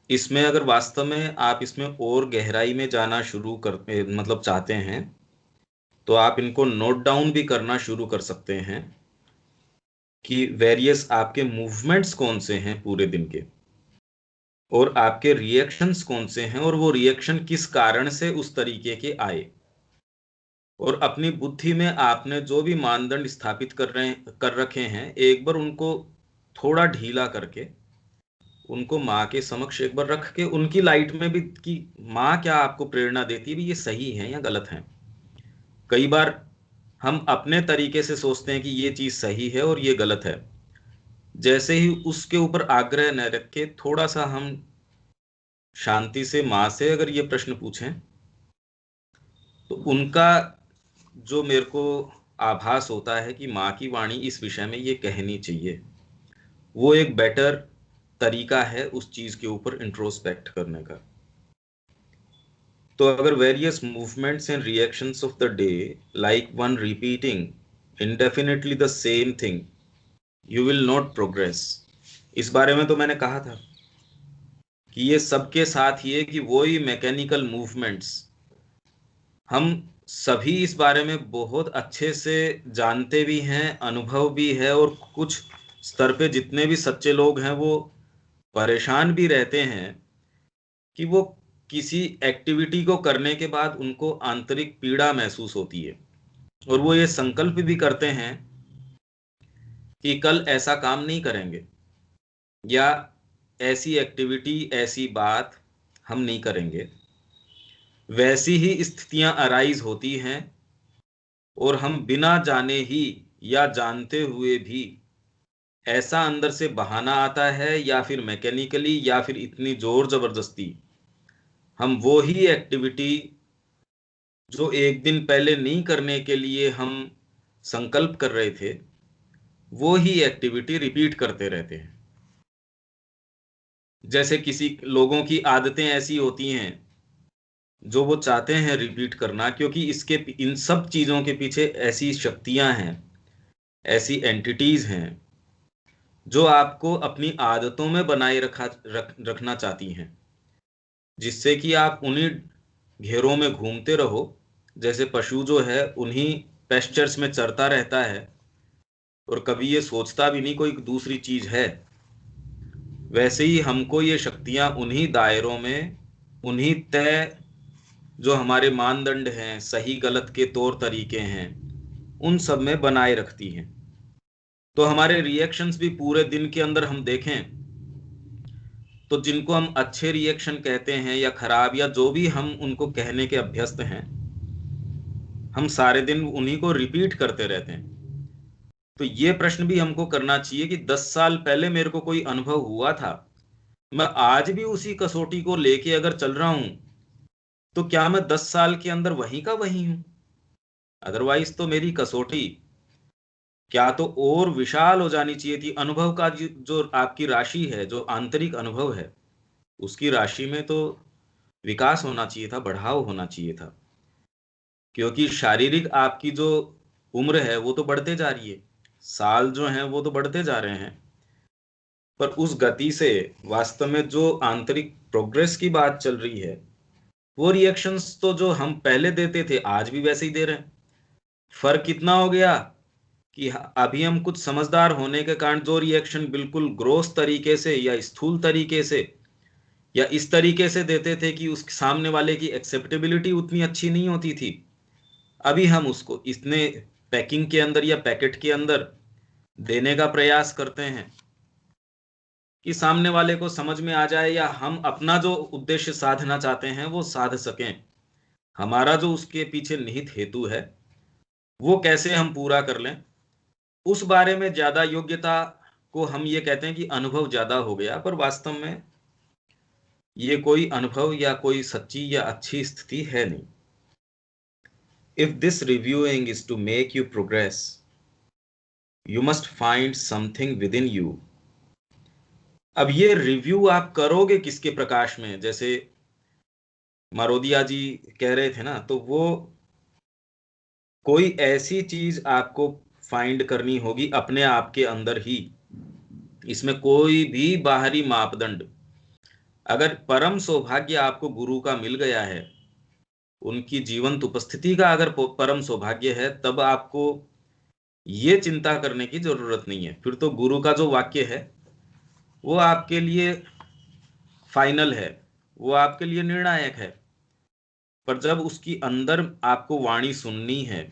इसमें अगर वास्तव में आप इसमें और गहराई में जाना शुरू करते मतलब चाहते हैं, तो आप इनको नोट डाउन भी करना शुरू कर सकते हैं कि वेरियस आपके मूवमेंट्स कौन से हैं पूरे दिन के, और आपके रिएक्शंस कौन से हैं, और वो रिएक्शन किस कारण से उस तरीके के आए। और अपनी बुद्धि में आपने जो भी मानदंड स्थापित कर रखे हैं, एक बार उनको थोड़ा ढीला करके उनको माँ के समक्ष एक बार रख के उनकी लाइट में भी कि माँ क्या आपको प्रेरणा देती है भी, ये सही है या गलत है। कई बार हम अपने तरीके से सोचते हैं कि ये चीज सही है और ये गलत है, जैसे ही उसके ऊपर आग्रह न रख के थोड़ा सा हम शांति से माँ से अगर ये प्रश्न पूछें, तो उनका जो मेरे को आभास होता है कि माँ की वाणी इस विषय में ये कहनी चाहिए, वो एक बेटर तरीका है उस चीज के ऊपर इंट्रोस्पेक्ट करने का। तो अगर various movements and reactions of the day like one repeating indefinitely the same thing, you will not progress. इस बारे में तो मैंने कहा था कि ये सबके साथ ही है कि वो ही मैकेनिकल मूवमेंट्स, हम सभी इस बारे में बहुत अच्छे से जानते भी हैं, अनुभव भी है, और कुछ स्तर पे जितने भी सच्चे लोग हैं वो परेशान भी रहते हैं कि वो किसी एक्टिविटी को करने के बाद उनको आंतरिक पीड़ा महसूस होती है, और वो ये संकल्प भी करते हैं कि कल ऐसा काम नहीं करेंगे, या ऐसी एक्टिविटी, ऐसी बात हम नहीं करेंगे। वैसी ही स्थितियां अराइज होती हैं, और हम बिना जाने ही या जानते हुए भी ऐसा अंदर से बहाना आता है, या फिर मैकेनिकली, या फिर इतनी जोर जबरदस्ती हम वो ही एक्टिविटी जो एक दिन पहले नहीं करने के लिए हम संकल्प कर रहे थे, वो ही एक्टिविटी रिपीट करते रहते हैं। जैसे किसी लोगों की आदतें ऐसी होती हैं जो वो चाहते हैं रिपीट करना, क्योंकि इसके इन सब चीजों के पीछे ऐसी शक्तियां हैं, ऐसी एंटिटीज हैं जो आपको अपनी आदतों में बनाए रखना चाहती हैं, जिससे कि आप उन्हीं घेरों में घूमते रहो। जैसे पशु जो है उन्हीं पेस्चर्स में चरता रहता है और कभी ये सोचता भी नहीं कोई दूसरी चीज है, वैसे ही हमको ये शक्तियां उन्हीं दायरों में, उन्हीं तय जो हमारे मानदंड हैं, सही गलत के तौर तरीके हैं, उन सब में बनाए रखती हैं। तो हमारे रिएक्शंस भी पूरे दिन के अंदर हम देखें तो जिनको हम अच्छे रिएक्शन कहते हैं या खराब, या जो भी हम उनको कहने के अभ्यस्त हैं, हम सारे दिन उन्हीं को रिपीट करते रहते हैं। तो ये प्रश्न भी हमको करना चाहिए कि 10 साल पहले मेरे को कोई अनुभव हुआ था मैं आज भी उसी कसौटी को लेके अगर चल रहा हूं तो क्या मैं 10 साल के अंदर वहीं का वहीं हूं? अदरवाइज तो मेरी कसौटी क्या तो और विशाल हो जानी चाहिए थी। अनुभव का जो आपकी राशि है, जो आंतरिक अनुभव है, उसकी राशि में तो विकास होना चाहिए था, बढ़ाव होना चाहिए था। क्योंकि शारीरिक आपकी जो उम्र है वो तो बढ़ते जा रही है, साल जो हैं वो तो बढ़ते जा रहे हैं, पर उस गति से वास्तव में जो आंतरिक प्रोग्रेस की बात चल रही है, वो रिएक्शंस तो जो हम पहले देते थे आज भी वैसे ही दे रहे हैं। फर्क कितना हो गया कि अभी हम कुछ समझदार होने के कारण जो रिएक्शन बिल्कुल ग्रोस तरीके से या स्थूल तरीके से या इस तरीके से देते थे कि उस सामने वाले की एक्सेप्टेबिलिटी उतनी अच्छी नहीं होती थी, अभी हम उसको इतने पैकिंग के अंदर या पैकेट के अंदर देने का प्रयास करते हैं कि सामने वाले को समझ में आ जाए या हम अपना जो उद्देश्य साधना चाहते हैं वो साध सकें। हमारा जो उसके पीछे निहित हेतु है वो कैसे हम पूरा कर लें, उस बारे में ज्यादा योग्यता को हम ये कहते हैं कि अनुभव ज्यादा हो गया, पर वास्तव में ये कोई अनुभव या कोई सच्ची या अच्छी स्थिति है नहीं। If this reviewing is to make you progress, you must find something within you. अब ये रिव्यू आप करोगे किसके प्रकाश में? जैसे मारोदिया जी कह रहे थे ना, तो वो कोई ऐसी चीज आपको फाइंड करनी होगी अपने आप के अंदर ही। इसमें कोई भी बाहरी मापदंड, अगर परम सौभाग्य आपको गुरु का मिल गया है, उनकी जीवंत उपस्थिति का अगर परम सौभाग्य है, तब आपको ये चिंता करने की जरूरत नहीं है। फिर तो गुरु का जो वाक्य है वो आपके लिए फाइनल है, वो आपके लिए निर्णायक है। पर जब उसकी अंदर आपको वाणी सुननी है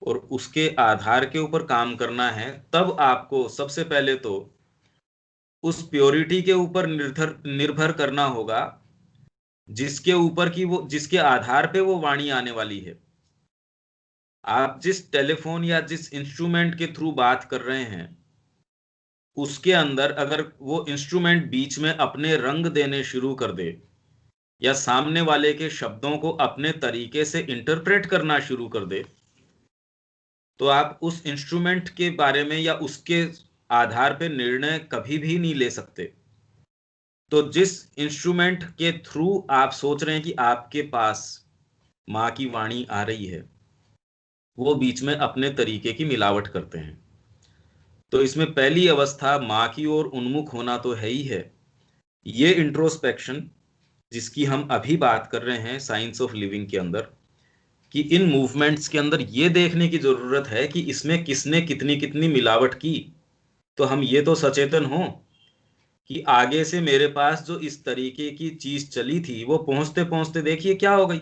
और उसके आधार के ऊपर काम करना है, तब आपको सबसे पहले तो उस प्योरिटी के ऊपर निर्भर करना होगा जिसके ऊपर की वो, जिसके आधार पे वो वाणी आने वाली है। आप जिस टेलीफोन या जिस इंस्ट्रूमेंट के थ्रू बात कर रहे हैं, उसके अंदर अगर वो इंस्ट्रूमेंट बीच में अपने रंग देने शुरू कर दे या सामने वाले के शब्दों को अपने तरीके से इंटरप्रेट करना शुरू कर दे, तो आप उस इंस्ट्रूमेंट के बारे में या उसके आधार पे निर्णय कभी भी नहीं ले सकते। तो जिस इंस्ट्रूमेंट के थ्रू आप सोच रहे हैं कि आपके पास माँ की वाणी आ रही है, वो बीच में अपने तरीके की मिलावट करते हैं। तो इसमें पहली अवस्था माँ की ओर उन्मुख होना तो है ही है। ये इंट्रोस्पेक्शन जिसकी हम अभी बात कर रहे हैं साइंस ऑफ लिविंग के अंदर, कि इन मूवमेंट्स के अंदर ये देखने की जरूरत है कि इसमें किसने कितनी कितनी मिलावट की, तो हम ये तो सचेतन हों कि आगे से मेरे पास जो इस तरीके की चीज चली थी वो पहुंचते पहुंचते देखिए क्या हो गई।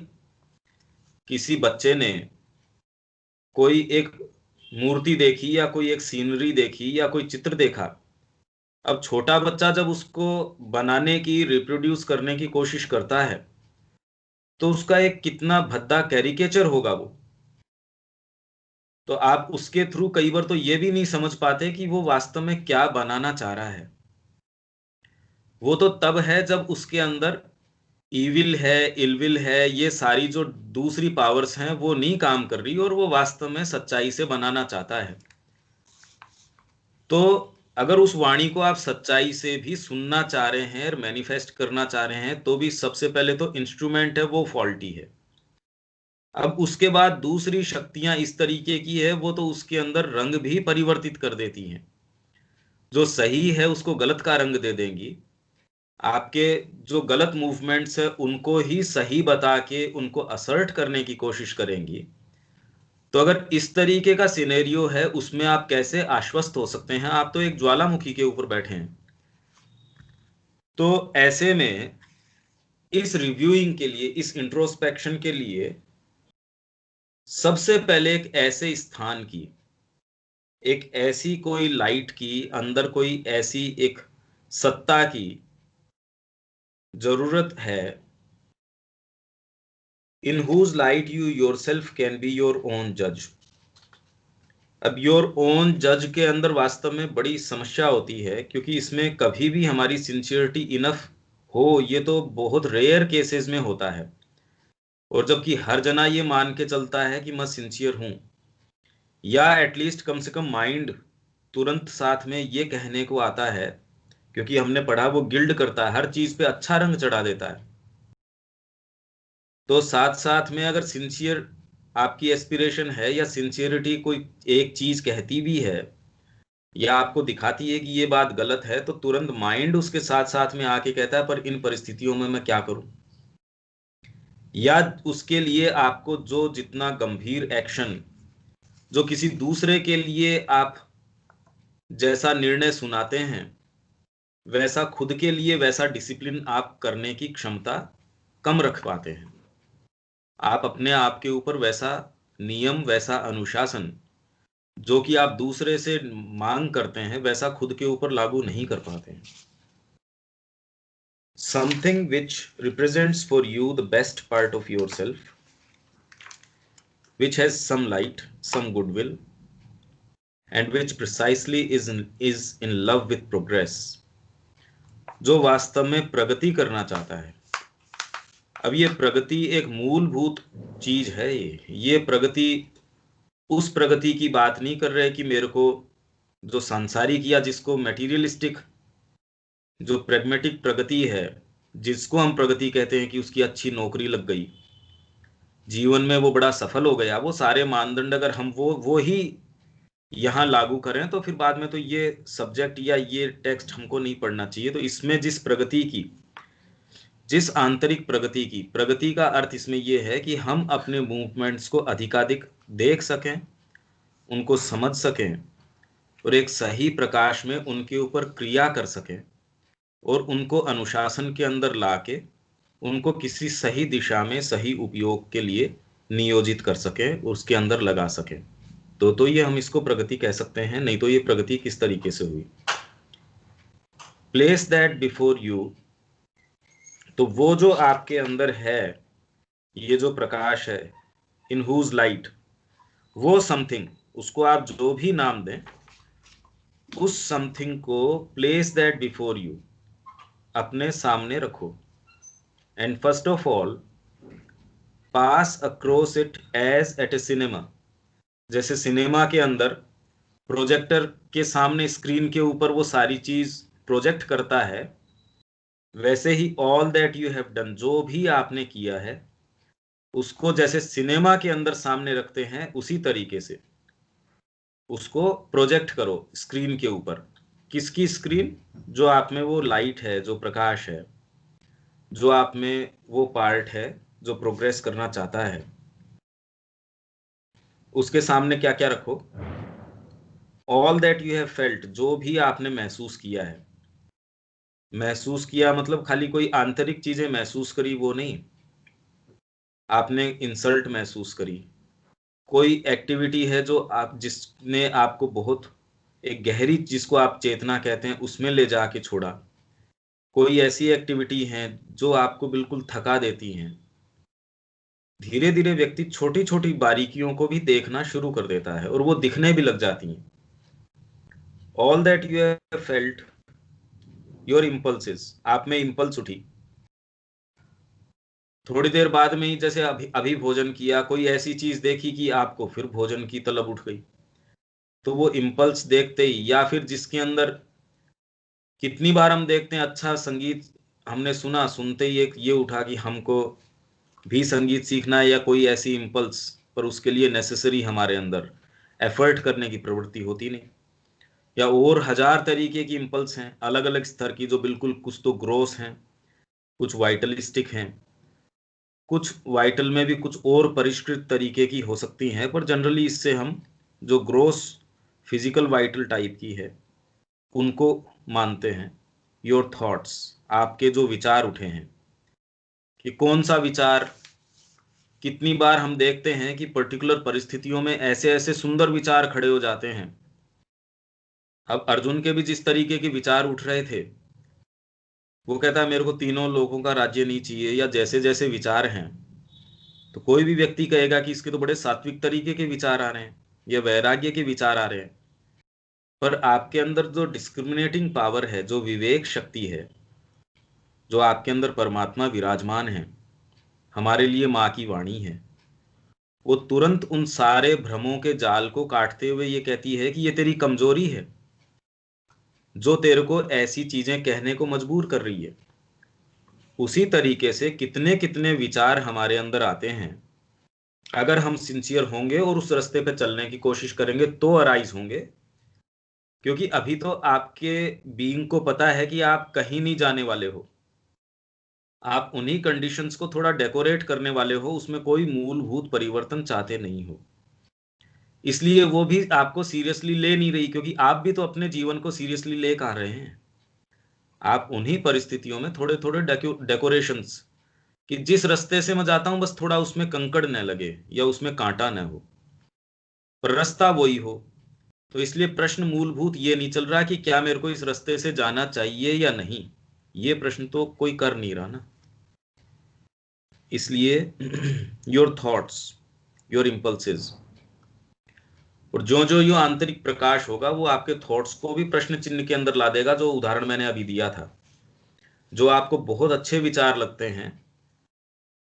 किसी बच्चे ने कोई एक मूर्ति देखी या कोई एक सीनरी देखी या कोई चित्र देखा, अब छोटा बच्चा जब उसको बनाने की, रिप्रोड्यूस करने की कोशिश करता है, तो उसका एक कितना भद्दा कैरिकेचर होगा वो। तो आप उसके थ्रू कई बार तो ये भी नहीं समझ पाते कि वो वास्तव में क्या बनाना चाह रहा है। वो तो तब है जब उसके अंदर ईविल है, इलविल है, ये सारी जो दूसरी पावर्स हैं वो नहीं काम कर रही और वो वास्तव में सच्चाई से बनाना चाहता है। तो अगर उस वाणी को आप सच्चाई से भी सुनना चाह रहे हैं और मैनिफेस्ट करना चाह रहे हैं, तो भी सबसे पहले तो इंस्ट्रूमेंट है वो फॉल्टी है। अब उसके बाद दूसरी शक्तियां इस तरीके की है, वो तो उसके अंदर रंग भी परिवर्तित कर देती हैं। जो सही है उसको गलत का रंग दे देंगी, आपके जो गलत मूवमेंट्स है उनको ही सही बता के उनको असर्ट करने की कोशिश करेंगी। तो अगर इस तरीके का सिनेरियो है, उसमें आप कैसे आश्वस्त हो सकते हैं? आप तो एक ज्वालामुखी के ऊपर बैठे हैं। तो ऐसे में इस रिव्यूइंग के लिए, इस इंट्रोस्पेक्शन के लिए सबसे पहले एक ऐसे स्थान की, एक ऐसी कोई लाइट की, अंदर कोई ऐसी एक सत्ता की जरूरत है, in whose light you yourself can be your own judge। अब योर ओन जज के अंदर वास्तव में बड़ी समस्या होती है, क्योंकि इसमें कभी भी हमारी सिंसियरिटी इनफ हो, ये तो बहुत रेयर केसेस में होता है। और जबकि हर जना ये मान के चलता है कि मैं सिंसियर हूं, या एटलीस्ट कम से कम माइंड तुरंत साथ में ये कहने को आता है, क्योंकि हमने पढ़ा वो गिल्ड करता है, हर चीज पे अच्छा रंग चढ़ा देता है। तो साथ साथ में अगर सिंसियर आपकी एस्पिरेशन है, या सिंसियरिटी कोई एक चीज कहती भी है या आपको दिखाती है कि ये बात गलत है, तो तुरंत माइंड उसके साथ साथ में आके कहता है पर इन परिस्थितियों में मैं क्या करूं, या उसके लिए आपको जो जितना गंभीर एक्शन, जो किसी दूसरे के लिए आप जैसा निर्णय सुनाते हैं, वैसा खुद के लिए वैसा डिसिप्लिन आप करने की क्षमता कम रख पाते हैं। आप अपने आप के ऊपर वैसा नियम, वैसा अनुशासन जो कि आप दूसरे से मांग करते हैं, वैसा खुद के ऊपर लागू नहीं कर पाते हैं। Something which represents for you the best part of yourself, which has some light, some goodwill, and which precisely is in love with progress, जो वास्तव में प्रगति करना चाहता है। अब ये प्रगति एक मूलभूत चीज है। ये प्रगति उस प्रगति की बात नहीं कर रहे कि मेरे को जो सांसारिक या जिसको मटेरियलिस्टिक, जो प्रैग्मेटिक प्रगति है, जिसको हम प्रगति कहते हैं कि उसकी अच्छी नौकरी लग गई, जीवन में वो बड़ा सफल हो गया, वो सारे मानदंड अगर हम वो ही यहाँ लागू करें तो फिर बाद में तो ये सब्जेक्ट या ये टेक्स्ट हमको नहीं पढ़ना चाहिए। तो इसमें जिस प्रगति की, जिस आंतरिक प्रगति का अर्थ इसमें यह है कि हम अपने मूवमेंट्स को अधिकाधिक देख सकें, उनको समझ सकें और एक सही प्रकाश में उनके ऊपर क्रिया कर सकें, और उनको अनुशासन के अंदर लाके उनको किसी सही दिशा में सही उपयोग के लिए नियोजित कर सकें, उसके अंदर लगा सकें। तो ये हम इसको प्रगति कह सकते हैं। नहीं तो ये प्रगति किस तरीके से हुई? प्लेस दैट बिफोर यू, तो वो जो आपके अंदर है, ये जो प्रकाश है, इन हुज लाइट, वो समथिंग, उसको आप जो भी नाम दें, उस समथिंग को प्लेस दैट बिफोर यू, अपने सामने रखो। And first of all pass across it as at a cinema. जैसे सिनेमा के अंदर प्रोजेक्टर के सामने स्क्रीन के ऊपर वो सारी चीज प्रोजेक्ट करता है, वैसे ही all that you have done, जो भी आपने किया है, उसको जैसे सिनेमा के अंदर सामने रखते हैं, उसी तरीके से उसको प्रोजेक्ट करो स्क्रीन के ऊपर। किसकी स्क्रीन? जो आप में वो लाइट है, जो प्रकाश है, जो आप में वो पार्ट है जो प्रोग्रेस करना चाहता है, उसके सामने क्या क्या रखो? All that you have felt, जो भी आपने महसूस किया है। महसूस किया मतलब खाली कोई आंतरिक चीजें महसूस करी वो नहीं, आपने इंसल्ट महसूस करी, कोई एक्टिविटी है जो आप, जिसने आपको बहुत एक गहरी, जिसको आप चेतना कहते हैं, उसमें ले जाके छोड़ा। कोई ऐसी एक्टिविटी है जो आपको बिल्कुल थका देती हैं। धीरे धीरे व्यक्ति छोटी छोटी बारीकियों को भी देखना शुरू कर देता है और वो दिखने भी लग जाती हैं। All that you have felt, your impulses, आप में इम्पल्स उठी, थोड़ी देर बाद में ही, जैसे अभी भोजन किया, कोई ऐसी चीज देखी कि आपको फिर भोजन की तलब उठ गई, तो वो इम्पल्स देखते ही, या फिर जिसके अंदर कितनी बार हम देखते हैं, अच्छा संगीत हमने सुना, सुनते ही एक ये उठा कि हमको भी संगीत सीखना है, या कोई ऐसी इम्पल्स, पर उसके लिए नेसेसरी हमारे अंदर एफर्ट करने की प्रवृत्ति होती नहीं। या और हजार तरीके की इम्पल्स हैं, अलग अलग स्तर की, जो बिल्कुल कुछ तो ग्रोस हैं, कुछ वाइटलिस्टिक हैं, कुछ वाइटल में भी कुछ और परिष्कृत तरीके की हो सकती हैं, पर जनरली इससे हम जो ग्रोस फिजिकल वाइटल टाइप की है उनको मानते हैं। योर थॉट्स, आपके जो विचार उठे हैं, कि कौन सा विचार, कितनी बार हम देखते हैं कि पर्टिकुलर परिस्थितियों में ऐसे ऐसे सुंदर विचार खड़े हो जाते हैं। अब अर्जुन के भी जिस तरीके के विचार उठ रहे थे, वो कहता है मेरे को तीनों लोगों का राज्य नहीं चाहिए, या जैसे जैसे विचार हैं, तो कोई भी व्यक्ति कहेगा कि इसके तो बड़े सात्विक तरीके के विचार आ रहे हैं। या वैराग्य के विचार आ रहे हैं, पर आपके अंदर जो डिस्क्रिमिनेटिंग पावर है, जो विवेक शक्ति है, जो आपके अंदर परमात्मा विराजमान है, हमारे लिए माँ की वाणी है, वो तुरंत उन सारे भ्रमों के जाल को काटते हुए ये कहती है कि ये तेरी कमजोरी है जो तेरे को ऐसी चीजें कहने को मजबूर कर रही है। उसी तरीके से कितने कितने विचार हमारे अंदर आते हैं, अगर हम सिंसियर होंगे और उस रास्ते पे चलने की कोशिश करेंगे तो अराइज होंगे। क्योंकि अभी तो आपके बीइंग को पता है कि आप कहीं नहीं जाने वाले हो, आप उन्हीं कंडीशंस को थोड़ा डेकोरेट करने वाले हो, उसमें कोई मूलभूत परिवर्तन चाहते नहीं हो, इसलिए वो भी आपको सीरियसली ले नहीं रही, क्योंकि आप भी तो अपने जीवन को सीरियसली ले आ रहे हैं। आप उन्हीं परिस्थितियों में थोड़े थोड़े डेकोरेशंस, कि जिस रास्ते से मैं जाता हूं बस थोड़ा उसमें कंकड़ न लगे या उसमें कांटा न हो, पर रास्ता वही हो। तो इसलिए प्रश्न मूलभूत ये नहीं चल रहा कि क्या मेरे को इस रास्ते से जाना चाहिए या नहीं, ये प्रश्न तो कोई कर नहीं रहा ना। इसलिए योर थॉट्स, योर इंपल्सेस, और जो जो यो आंतरिक प्रकाश होगा वो आपके थॉट्स को भी प्रश्न चिन्ह के अंदर ला देगा। जो उदाहरण मैंने अभी दिया था, जो आपको बहुत अच्छे विचार लगते हैं,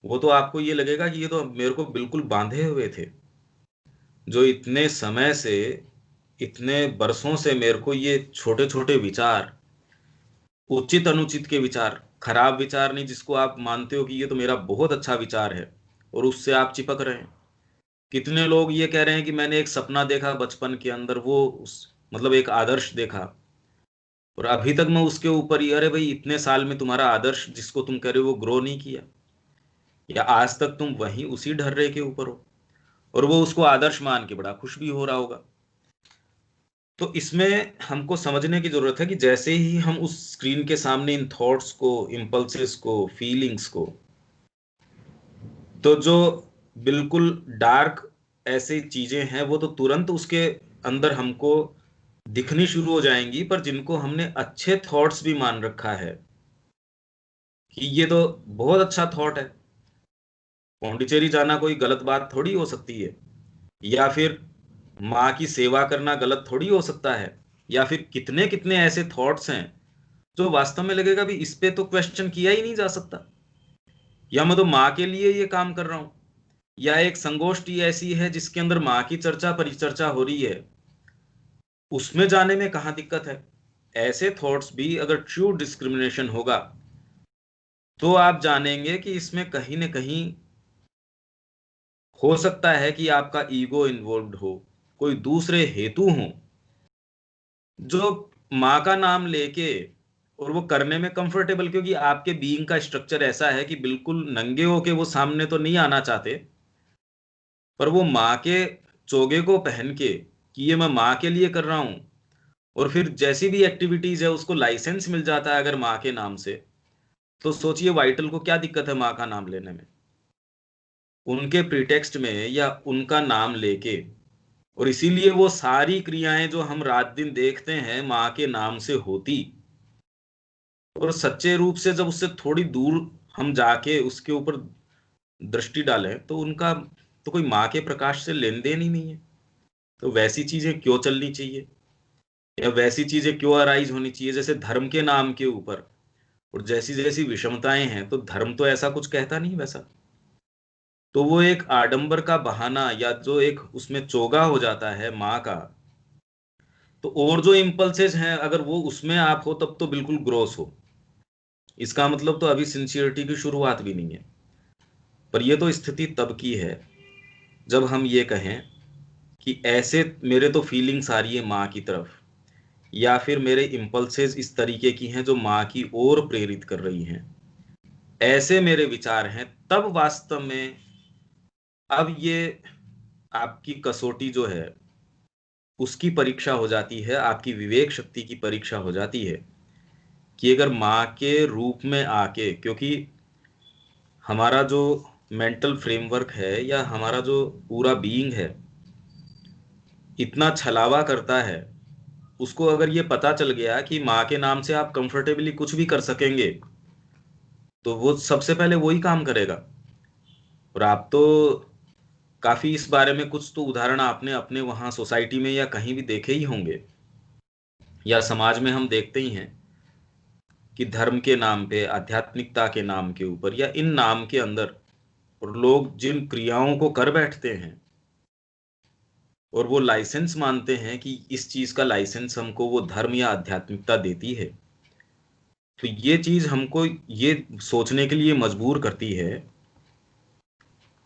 वो तो आपको ये लगेगा कि ये तो मेरे को बिल्कुल बांधे हुए थे, जो इतने समय से, इतने बरसों से मेरे को ये छोटे छोटे विचार, उचित अनुचित के विचार, खराब विचार नहीं, जिसको आप मानते हो कि ये तो मेरा बहुत अच्छा विचार है और उससे आप चिपक रहे हैं। कितने लोग ये कह रहे हैं कि मैंने एक सपना देखा बचपन के अंदर, वो मतलब एक आदर्श देखा, और अभी तक मैं उसके ऊपर ही, अरे भाई इतने साल में तुम्हारा आदर्श जिसको तुम कह रहे हो वो ग्रो नहीं किया, या आज तक तुम वहीं उसी ढर्रे के ऊपर हो, और वो उसको आदर्श मान के बड़ा खुश भी हो रहा होगा। तो इसमें हमको समझने की जरूरत है कि जैसे ही हम उस स्क्रीन के सामने इन थॉट्स को, इंपल्सेस को, फीलिंग्स को, तो जो बिल्कुल डार्क ऐसी चीजें हैं वो तो तुरंत उसके अंदर हमको दिखनी शुरू हो जाएंगी। पर जिनको हमने अच्छे थॉट्स भी मान रखा है कि ये तो बहुत अच्छा थॉट है, पौंडीचेरी जाना कोई गलत बात थोड़ी हो सकती है, या फिर माँ की सेवा करना गलत थोड़ी हो सकता है, या फिर कितने कितने ऐसे थॉट्स हैं जो वास्तव में लगेगा भी इस पे तो क्वेश्चन किया ही नहीं जा सकता, या मैं तो माँ के लिए ये काम कर रहा हूं, या एक संगोष्ठी ऐसी है जिसके अंदर माँ की चर्चा परिचर्चा हो रही है, उसमें जाने में कहाँ दिक्कत है। ऐसे थॉट्स भी अगर ट्रू डिस्क्रिमिनेशन होगा तो आप जानेंगे कि इसमें कहीं ना कहीं हो सकता है कि आपका ईगो इन्वॉल्व हो, कोई दूसरे हेतु हो जो माँ का नाम लेके, और वो करने में कंफर्टेबल, क्योंकि आपके बीइंग का स्ट्रक्चर ऐसा है कि बिल्कुल नंगे होके वो सामने तो नहीं आना चाहते, पर वो माँ के चोगे को पहन के कि ये मैं माँ के लिए कर रहा हूं, और फिर जैसी भी एक्टिविटीज है उसको लाइसेंस मिल जाता है अगर माँ के नाम से, तो सोचिए वाइटल को क्या दिक्कत है माँ का नाम लेने में, उनके प्रीटेक्स्ट में या उनका नाम लेके। और इसीलिए वो सारी क्रियाएं जो हम रात दिन देखते हैं माँ के नाम से होती, और सच्चे रूप से जब उससे थोड़ी दूर हम जाके उसके ऊपर दृष्टि डालें तो उनका तो कोई माँ के प्रकाश से लेन देन ही नहीं है। तो वैसी चीजें क्यों चलनी चाहिए, या वैसी चीजें क्यों अराइज होनी चाहिए, जैसे धर्म के नाम के ऊपर, और जैसी जैसी विषमताएं हैं, तो धर्म तो ऐसा कुछ कहता नहीं वैसा, तो वो एक आडंबर का बहाना, या जो एक उसमें चोगा हो जाता है माँ का। तो और जो इम्पल्सेस हैं अगर वो उसमें आप हो तब तो बिल्कुल ग्रोस हो, इसका मतलब तो अभी सिंसियरिटी की शुरुआत भी नहीं है। पर ये तो स्थिति तब की है जब हम ये कहें कि ऐसे मेरे तो फीलिंग्स आ रही है माँ की तरफ, या फिर मेरे इम्पल्सेस इस तरीके की हैं जो माँ की ओर प्रेरित कर रही हैं, ऐसे मेरे विचार हैं, तब वास्तव में अब ये आपकी कसौटी जो है उसकी परीक्षा हो जाती है, आपकी विवेक शक्ति की परीक्षा हो जाती है कि अगर माँ के रूप में आके, क्योंकि हमारा जो मेंटल फ्रेमवर्क है या हमारा जो पूरा बीइंग है इतना छलावा करता है, उसको अगर ये पता चल गया कि माँ के नाम से आप कंफर्टेबली कुछ भी कर सकेंगे, तो वो सबसे पहले वही काम करेगा। और आप तो काफी इस बारे में कुछ तो उदाहरण आपने अपने वहां सोसाइटी में या कहीं भी देखे ही होंगे, या समाज में हम देखते ही हैं कि धर्म के नाम पे, आध्यात्मिकता के नाम के ऊपर या इन नाम के अंदर लोग जिन क्रियाओं को कर बैठते हैं और वो लाइसेंस मानते हैं कि इस चीज का लाइसेंस हमको वो धर्म या आध्यात्मिकता देती है, तो ये चीज हमको ये सोचने के लिए मजबूर करती है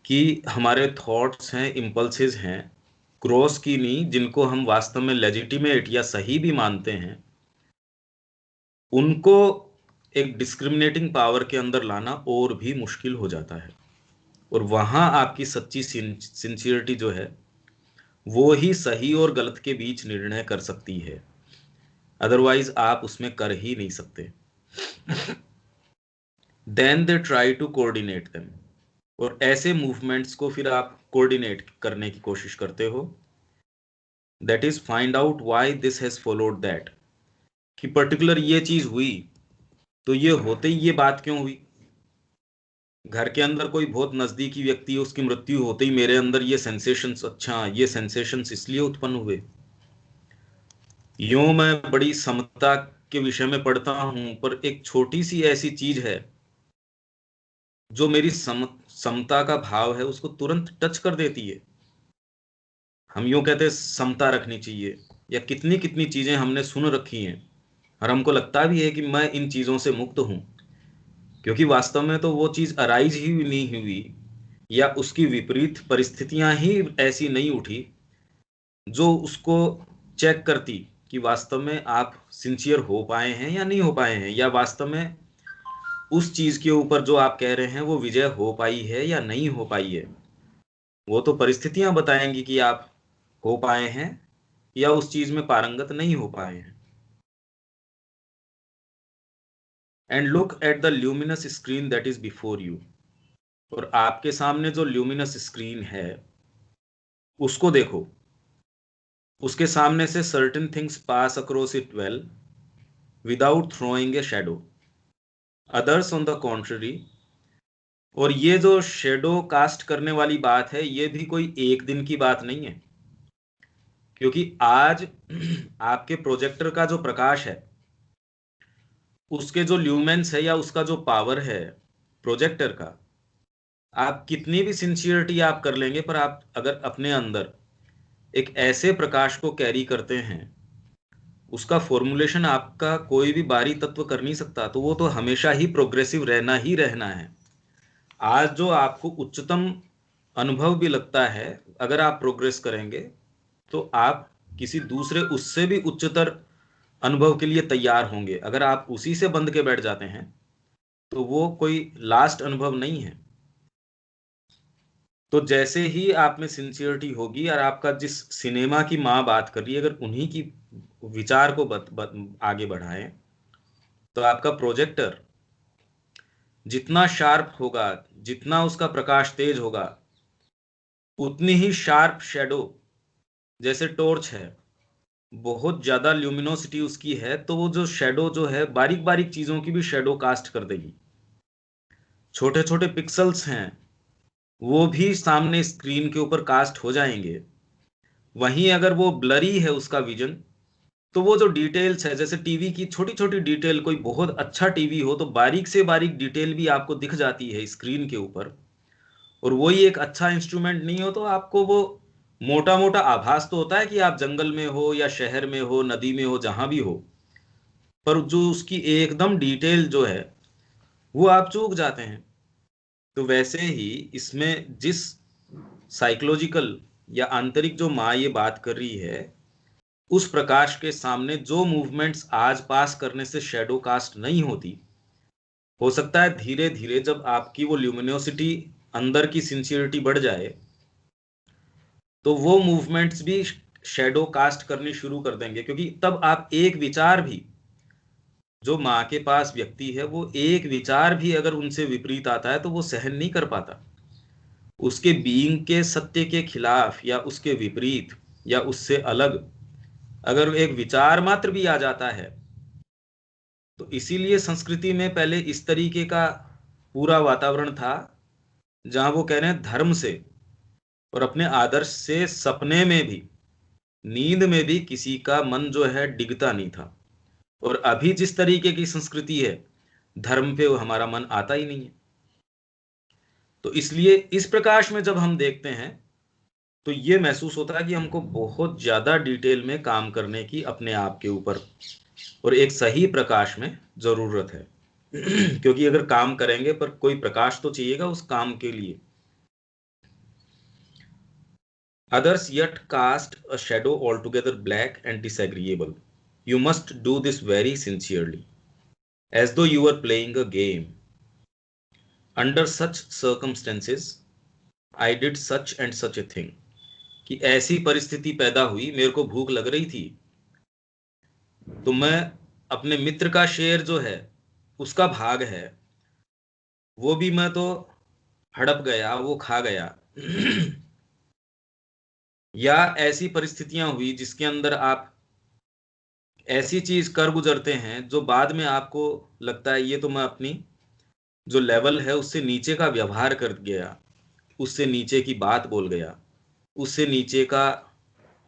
कि हमारे थॉट्स हैं, इम्पल्सेस हैं, क्रॉस की नहीं, जिनको हम वास्तव में लेजिटिमेट या सही भी मानते हैं, उनको एक डिस्क्रिमिनेटिंग पावर के अंदर लाना और भी मुश्किल हो जाता है। और वहां आपकी सच्ची सिंसियरिटी जो है वो ही सही और गलत के बीच निर्णय कर सकती है, अदरवाइज आप उसमें कर ही नहीं सकते। Then they try to coordinate them, और ऐसे मूवमेंट्स को फिर आप कोऑर्डिनेट करने की कोशिश करते हो। That is find out why this has followed that, कि पर्टिकुलर ये चीज हुई तो ये होते ही ये बात क्यों हुई। घर के अंदर कोई बहुत नजदीकी व्यक्ति है, उसकी मृत्यु होते ही मेरे अंदर ये सेंसेशंस, अच्छा ये सेंसेशंस इसलिए उत्पन्न हुए। यूं मैं बड़ी समता के विषय में पढ़ता हूं, पर एक छोटी सी ऐसी चीज है जो मेरी समता का भाव है उसको तुरंत टच कर देती है। हम यूं कहते हैं समता रखनी चाहिए, या कितनी कितनी चीजें हमने सुन रखी हैं और हमको लगता भी है कि मैं इन चीजों से मुक्त हूं, क्योंकि वास्तव में तो वो चीज अराइज ही नहीं हुई, या उसकी विपरीत परिस्थितियां ही ऐसी नहीं उठी जो उसको चेक करती कि वास्तव में आप सिंसियर हो पाए हैं या नहीं हो पाए हैं, या वास्तव में उस चीज के ऊपर जो आप कह रहे हैं वो विजय हो पाई है या नहीं हो पाई है। वो तो परिस्थितियां बताएंगी कि आप हो पाए हैं या उस चीज में पारंगत नहीं हो पाए हैं। And look at the luminous screen that is before you, और आपके सामने जो ल्यूमिनस स्क्रीन है उसको देखो। उसके सामने से certain things pass across it well without throwing A shadow, others on the contrary. और ये जो शेडो कास्ट करने वाली बात है ये भी कोई एक दिन की बात नहीं है, क्योंकि आज आपके प्रोजेक्टर का जो प्रकाश है उसके जो ल्यूमेंस है या उसका जो पावर है प्रोजेक्टर का, आप कितनी भी सिंसियरिटी आप कर लेंगे, पर आप अगर अपने अंदर एक ऐसे प्रकाश को कैरी करते हैं उसका फॉर्मुलेशन आपका कोई भी बाहरी तत्व कर नहीं सकता, तो वो तो हमेशा ही प्रोग्रेसिव रहना ही रहना है। आज जो आपको उच्चतम अनुभव भी लगता है, अगर आप प्रोग्रेस करेंगे तो आप किसी दूसरे उससे भी उच्चतर अनुभव के लिए तैयार होंगे। अगर आप उसी से बंध के बैठ जाते हैं तो वो कोई लास्ट अनुभव नहीं है। तो जैसे ही आप में सिंसियरिटी होगी और आपका जिस सिनेमा की माँ बात कर रही है, अगर उन्हीं की विचार को आगे बढ़ाएं, तो आपका प्रोजेक्टर जितना शार्प होगा, जितना उसका प्रकाश तेज होगा, उतनी ही शार्प शेडो, जैसे टॉर्च है बहुत ज्यादा ल्यूमिनोसिटी उसकी है, तो वो जो शेडो जो है बारीक बारीक चीजों की भी शेडो कास्ट कर देगी। छोटे छोटे पिक्सल्स हैं वो भी सामने स्क्रीन के ऊपर कास्ट हो जाएंगे। वहीं अगर वो ब्लरी है उसका विजन, तो वो जो डिटेल्स है, जैसे टीवी की छोटी छोटी डिटेल, कोई बहुत अच्छा टीवी हो तो बारीक से बारीक डिटेल भी आपको दिख जाती है स्क्रीन के ऊपर, और वही एक अच्छा इंस्ट्रूमेंट नहीं हो तो आपको वो मोटा मोटा आभास तो होता है कि आप जंगल में हो या शहर में हो, नदी में हो, जहां भी हो, पर जो उसकी एकदम डिटेल जो है वो आप चूक जाते हैं। तो वैसे ही इसमें जिस साइकोलॉजिकल या आंतरिक जो माँ ये बात कर रही है, उस प्रकाश के सामने जो मूवमेंट्स आज पास करने से शेडो कास्ट नहीं होती, हो सकता है धीरे धीरे जब आपकी वो ल्यूमिनोसिटी, अंदर की सिंसियरिटी बढ़ जाए, तो वो मूवमेंट्स भी शेडो कास्ट करनी शुरू कर देंगे। क्योंकि तब आप एक विचार भी, जो माँ के पास व्यक्ति है, वो एक विचार भी अगर उनसे विपरीत आता है तो वो सहन नहीं कर पाता। उसके बीइंग के सत्य के खिलाफ या उसके विपरीत या उससे अलग अगर एक विचार मात्र भी आ जाता है, तो इसीलिए संस्कृति में पहले इस तरीके का पूरा वातावरण था जहां वो कह रहे हैं धर्म से और अपने आदर्श से सपने में भी, नींद में भी किसी का मन जो है डिगता नहीं था। और अभी जिस तरीके की संस्कृति है, धर्म पे वो हमारा मन आता ही नहीं है। तो इसलिए इस प्रकाश में जब हम देखते हैं तो ये महसूस होता है कि हमको बहुत ज्यादा डिटेल में काम करने की अपने आप के ऊपर और एक सही प्रकाश में जरूरत है। क्योंकि अगर काम करेंगे पर कोई प्रकाश तो चाहिएगा उस काम के लिए। Others yet cast a shadow altogether black and disagreeable. You must do this very sincerely, as though you were playing a game. Under such circumstances, I did such and such a thing. कि ऐसी परिस्थिति पैदा हुई, मेरे को भूख लग रही थी, तो मैं अपने मित्र का शेर जो है, उसका भाग है, वो भी मैं तो हड़प गया, वो खा गया। या ऐसी परिस्थितियां हुई जिसके अंदर आप ऐसी चीज कर गुजरते हैं जो बाद में आपको लगता है ये तो मैं अपनी जो लेवल है उससे नीचे का व्यवहार कर गया, उससे नीचे की बात बोल गया, उससे नीचे का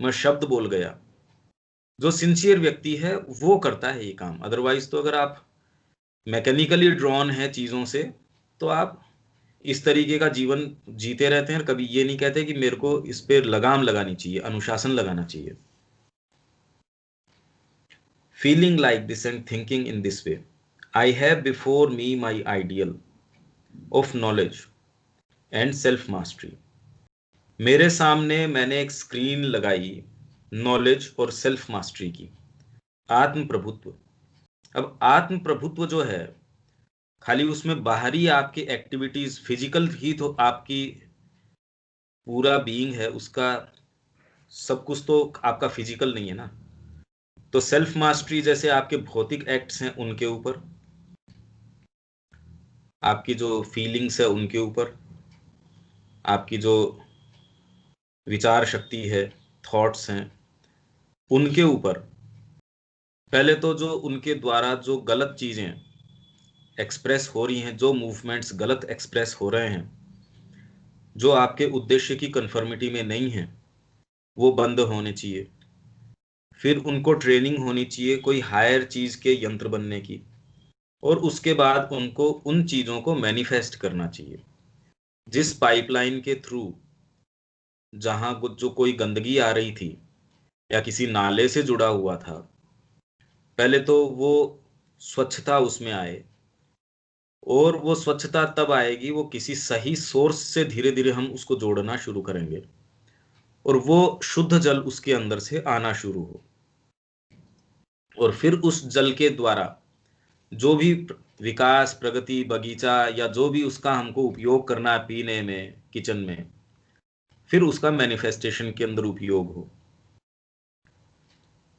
मैं शब्द बोल गया। जो सिंसियर व्यक्ति है वो करता है ये काम। अदरवाइज तो अगर आप मैकेनिकली ड्रॉन है चीजों से तो आप इस तरीके का जीवन जीते रहते हैं, कभी ये नहीं कहते कि मेरे को इस पे लगाम लगानी चाहिए, अनुशासन लगाना चाहिए। Feeling like this and thinking in this way, I have before me my ideal of knowledge and self mastery. मेरे सामने मैंने एक स्क्रीन लगाई नॉलेज और सेल्फ मास्टरी की, आत्म प्रभुत्व। अब आत्म प्रभुत्व जो है खाली उसमें बाहरी आपकी एक्टिविटीज फिजिकल ही तो आपकी पूरा बीइंग है, उसका सब कुछ तो आपका फिजिकल नहीं है ना। तो सेल्फ मास्टरी जैसे आपके भौतिक एक्ट्स हैं उनके ऊपर, आपकी जो फीलिंग्स है उनके ऊपर, आपकी जो विचार शक्ति है, थॉट्स हैं उनके ऊपर। पहले तो जो उनके द्वारा जो गलत चीजें एक्सप्रेस हो रही हैं, जो मूवमेंट्स गलत एक्सप्रेस हो रहे हैं, जो आपके उद्देश्य की कन्फर्मिटी में नहीं है, वो बंद होने चाहिए। फिर उनको ट्रेनिंग होनी चाहिए कोई हायर चीज के यंत्र बनने की, और उसके बाद उनको उन चीजों को मैनिफेस्ट करना चाहिए। जिस पाइपलाइन के थ्रू जहां जो कोई गंदगी आ रही थी या किसी नाले से जुड़ा हुआ था, पहले तो वो स्वच्छता उसमें आए, और वो स्वच्छता तब आएगी वो किसी सही सोर्स से धीरे धीरे हम उसको जोड़ना शुरू करेंगे और वो शुद्ध जल उसके अंदर से आना शुरू हो। और फिर उस जल के द्वारा जो भी विकास, प्रगति, बगीचा या जो भी उसका हमको उपयोग करना है पीने में, किचन में, फिर उसका मैनिफेस्टेशन के अंदर उपयोग हो।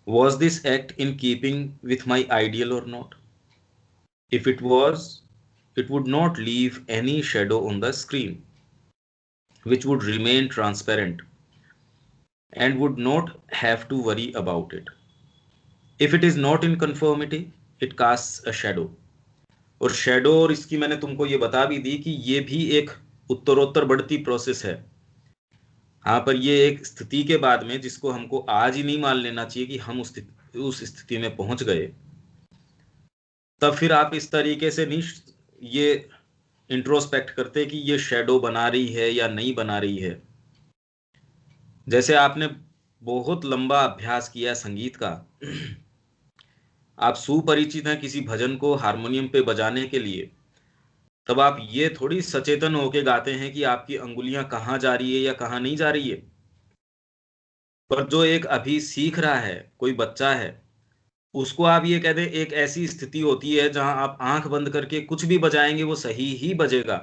Was this act in keeping with my ideal or not? If it was, it would not leave any shadow on the screen, which would remain transparent and would not have to worry about it. If it is not in conformity, it casts a shadow. और shadow, और इसकी मैंने तुमको ये बता भी दी कि ये भी एक उत्तरोत्तर बढ़ती प्रोसेस है। हाँ, पर ये एक स्थिति के बाद में जिसको हमको आज ही नहीं मान लेना चाहिए कि हम उस स्थिति में पहुंच गए, तब फिर आप इस तरीके से नहीं ये इंट्रोस्पेक्ट करते कि ये शेडो बना रही है या नहीं बना रही है। जैसे आपने बहुत लंबा अभ्यास किया संगीत का, आप सुपरिचित हैं किसी भजन को हारमोनियम पे बजाने के लिए, तब आप ये थोड़ी सचेतन होके गाते हैं कि आपकी अंगुलियां कहाँ जा रही है या कहाँ नहीं जा रही है। पर जो एक अभी सीख रहा है, कोई बच्चा है, उसको आप ये कह दें एक ऐसी स्थिति होती है जहां आप आंख बंद करके कुछ भी बजाएंगे वो सही ही बजेगा।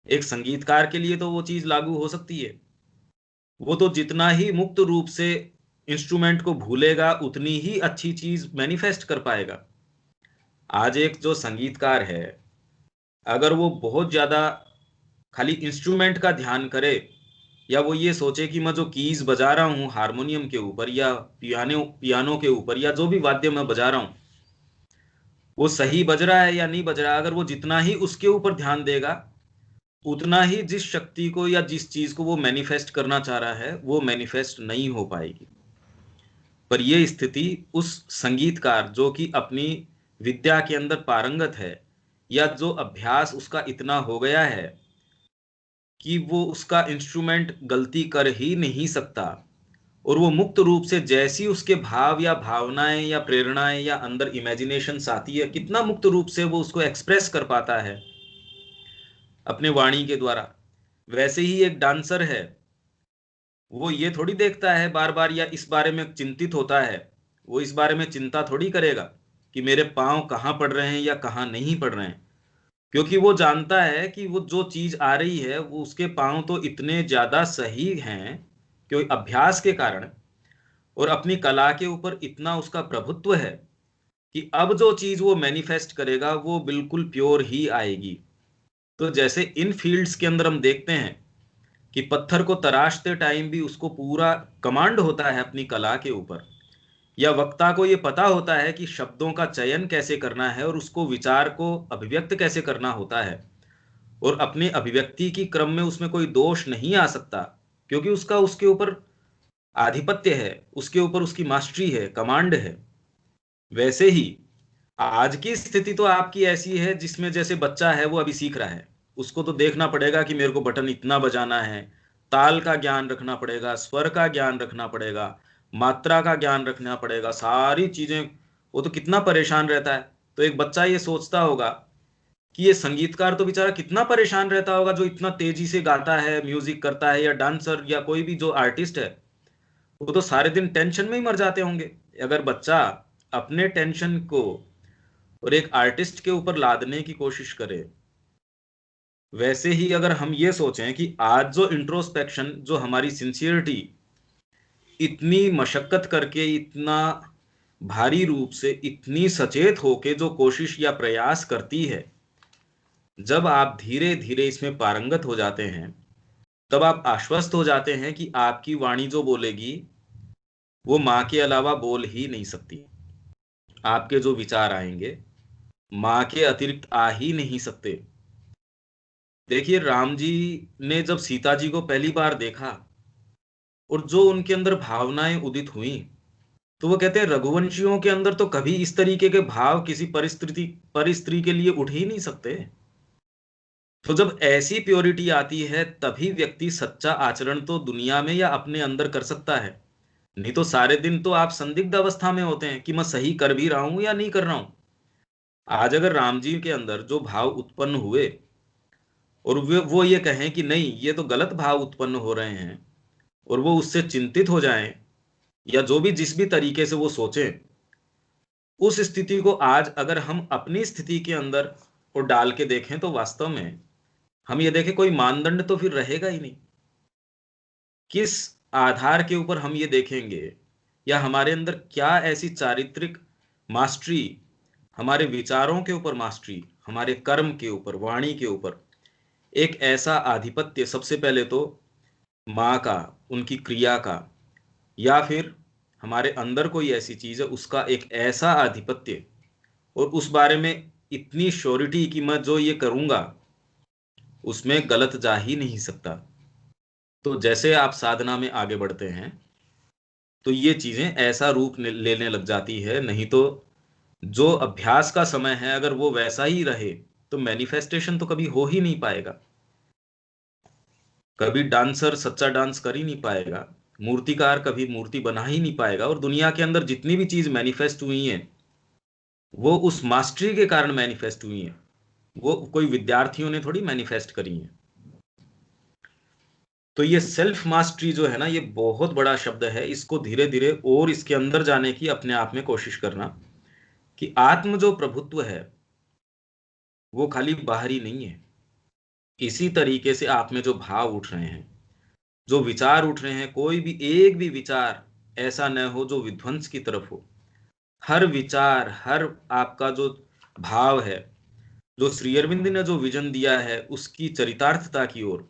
एक संगीतकार के लिए तो वो चीज लागू हो सकती है। वो तो जितना ही मुक्त रूप से इंस्ट्रूमेंट को भूलेगा उतनी ही अच्छी चीज मैनिफेस्ट कर पाएगा। आज एक जो संगीतकार है, अगर वो बहुत ज्यादा खाली इंस्ट्रूमेंट का ध्यान करे, या वो ये सोचे कि मैं जो कीज बजा रहा हूँ हारमोनियम के ऊपर या पियानो के ऊपर या जो भी वाद्य मैं बजा रहा हूँ वो सही बज रहा है या नहीं बज रहा है, अगर वो जितना ही उसके ऊपर ध्यान देगा उतना ही जिस शक्ति को या जिस चीज को वो मैनिफेस्ट करना चाह रहा है वो मैनिफेस्ट नहीं हो पाएगी। पर ये स्थिति उस संगीतकार जो कि अपनी विद्या के अंदर पारंगत है या जो अभ्यास उसका इतना हो गया है कि वो उसका इंस्ट्रूमेंट गलती कर ही नहीं सकता, और वो मुक्त रूप से जैसी उसके भाव या भावनाएं या प्रेरणाएं या अंदर इमेजिनेशन आती है, कितना मुक्त रूप से वो उसको एक्सप्रेस कर पाता है अपने वाणी के द्वारा। वैसे ही एक डांसर है, वो ये थोड़ी देखता है बार बार या इस बारे में चिंतित होता है, वो इस बारे में चिंता थोड़ी करेगा कि मेरे पांव कहाँ पड़ रहे हैं या कहाँ नहीं पड़ रहे हैं, क्योंकि वो जानता है कि वो जो चीज आ रही है वो उसके पांव तो इतने ज्यादा सही हैं क्योंकि अभ्यास के कारण और अपनी कला के ऊपर इतना उसका प्रभुत्व है कि अब जो चीज वो मैनिफेस्ट करेगा वो बिल्कुल प्योर ही आएगी। तो जैसे इन फील्ड्स के अंदर हम देखते हैं कि पत्थर को तराशते टाइम भी उसको पूरा कमांड होता है अपनी कला के ऊपर, या वक्ता को ये पता होता है कि शब्दों का चयन कैसे करना है और उसको विचार को अभिव्यक्त कैसे करना होता है, और अपने अभिव्यक्ति की क्रम में उसमें कोई दोष नहीं आ सकता क्योंकि उसका उसके ऊपर आधिपत्य है, उसके ऊपर उसकी मास्टरी है, कमांड है। वैसे ही आज की स्थिति तो आपकी ऐसी है जिसमें जैसे बच्चा है वो अभी सीख रहा है, उसको तो देखना पड़ेगा कि मेरे को बटन इतना बजाना है, ताल का ज्ञान रखना पड़ेगा, स्वर का ज्ञान रखना पड़ेगा, मात्रा का ज्ञान रखना पड़ेगा, सारी चीजें। वो तो कितना परेशान रहता है। तो एक बच्चा ये सोचता होगा कि ये संगीतकार तो बेचारा कितना परेशान रहता होगा जो इतना तेजी से गाता है, म्यूजिक करता है, या डांसर या कोई भी जो आर्टिस्ट है, वो तो सारे दिन टेंशन में ही मर जाते होंगे। अगर बच्चा अपने टेंशन को और एक आर्टिस्ट के ऊपर लादने की कोशिश करे, वैसे ही अगर हम ये सोचें कि आज जो इंट्रोस्पेक्शन, जो हमारी सिंसियरिटी इतनी मशक्कत करके, इतना भारी रूप से, इतनी सचेत होके जो कोशिश या प्रयास करती है, जब आप धीरे धीरे इसमें पारंगत हो जाते हैं तब आप आश्वस्त हो जाते हैं कि आपकी वाणी जो बोलेगी वो माँ के अलावा बोल ही नहीं सकती। आपके जो विचार आएंगे माँ के अतिरिक्त आ ही नहीं सकते। देखिए, राम जी ने जब सीता जी को पहली बार देखा और जो उनके अंदर भावनाएं उदित हुई, तो वो कहते हैं रघुवंशियों के अंदर तो कभी इस तरीके के भाव किसी परिस्त्री के लिए उठ ही नहीं सकते। तो जब ऐसी प्योरिटी आती है तभी व्यक्ति सच्चा आचरण तो दुनिया में या अपने अंदर कर सकता है, नहीं तो सारे दिन तो आप संदिग्ध अवस्था में होते हैं कि मैं सही कर भी रहा हूं या नहीं कर रहा हूं। आज अगर राम जी के अंदर जो भाव उत्पन्न हुए और वो ये कहें कि नहीं ये तो गलत भाव उत्पन्न हो रहे हैं, और वो उससे चिंतित हो जाएं, या जो भी जिस भी तरीके से वो सोचें, उस स्थिति को आज अगर हम अपनी स्थिति के अंदर और डाल के देखें तो वास्तव में हम ये देखें कोई मानदंड तो फिर रहेगा ही नहीं। किस आधार के ऊपर हम ये देखेंगे, या हमारे अंदर क्या ऐसी चारित्रिक मास्टरी, हमारे विचारों के ऊपर मास्टरी, हमारे कर्म के ऊपर, वाणी के ऊपर एक ऐसा आधिपत्य, सबसे पहले तो माँ का, उनकी क्रिया का, या फिर हमारे अंदर कोई ऐसी चीज है उसका एक ऐसा आधिपत्य, और उस बारे में इतनी श्योरिटी कि मैं जो ये करूंगा उसमें गलत जा ही नहीं सकता। तो जैसे आप साधना में आगे बढ़ते हैं तो ये चीजें ऐसा रूप लेने लग जाती है, नहीं तो जो अभ्यास का समय है अगर वो वैसा ही रहे तो मैनिफेस्टेशन तो कभी हो ही नहीं पाएगा। कभी डांसर सच्चा डांस कर ही नहीं पाएगा, मूर्तिकार कभी मूर्ति बना ही नहीं पाएगा, और दुनिया के अंदर जितनी भी चीज मैनिफेस्ट हुई हैं वो उस मास्टरी के कारण मैनिफेस्ट हुई हैं, वो कोई विद्यार्थियों ने थोड़ी मैनिफेस्ट करी हैं। तो ये सेल्फ मास्टरी जो है ना, ये बहुत बड़ा शब्द है। इसको धीरे धीरे और इसके अंदर जाने की अपने आप में कोशिश करना कि आत्म जो प्रभुत्व है वो खाली बाहरी नहीं है। इसी तरीके से आप में जो भाव उठ रहे हैं, जो विचार उठ रहे हैं, कोई भी एक भी विचार ऐसा न हो जो विध्वंस की तरफ हो। हर विचार, हर आपका जो भाव है, जो श्री अरविंद ने जो विजन दिया है उसकी चरितार्थता की ओर,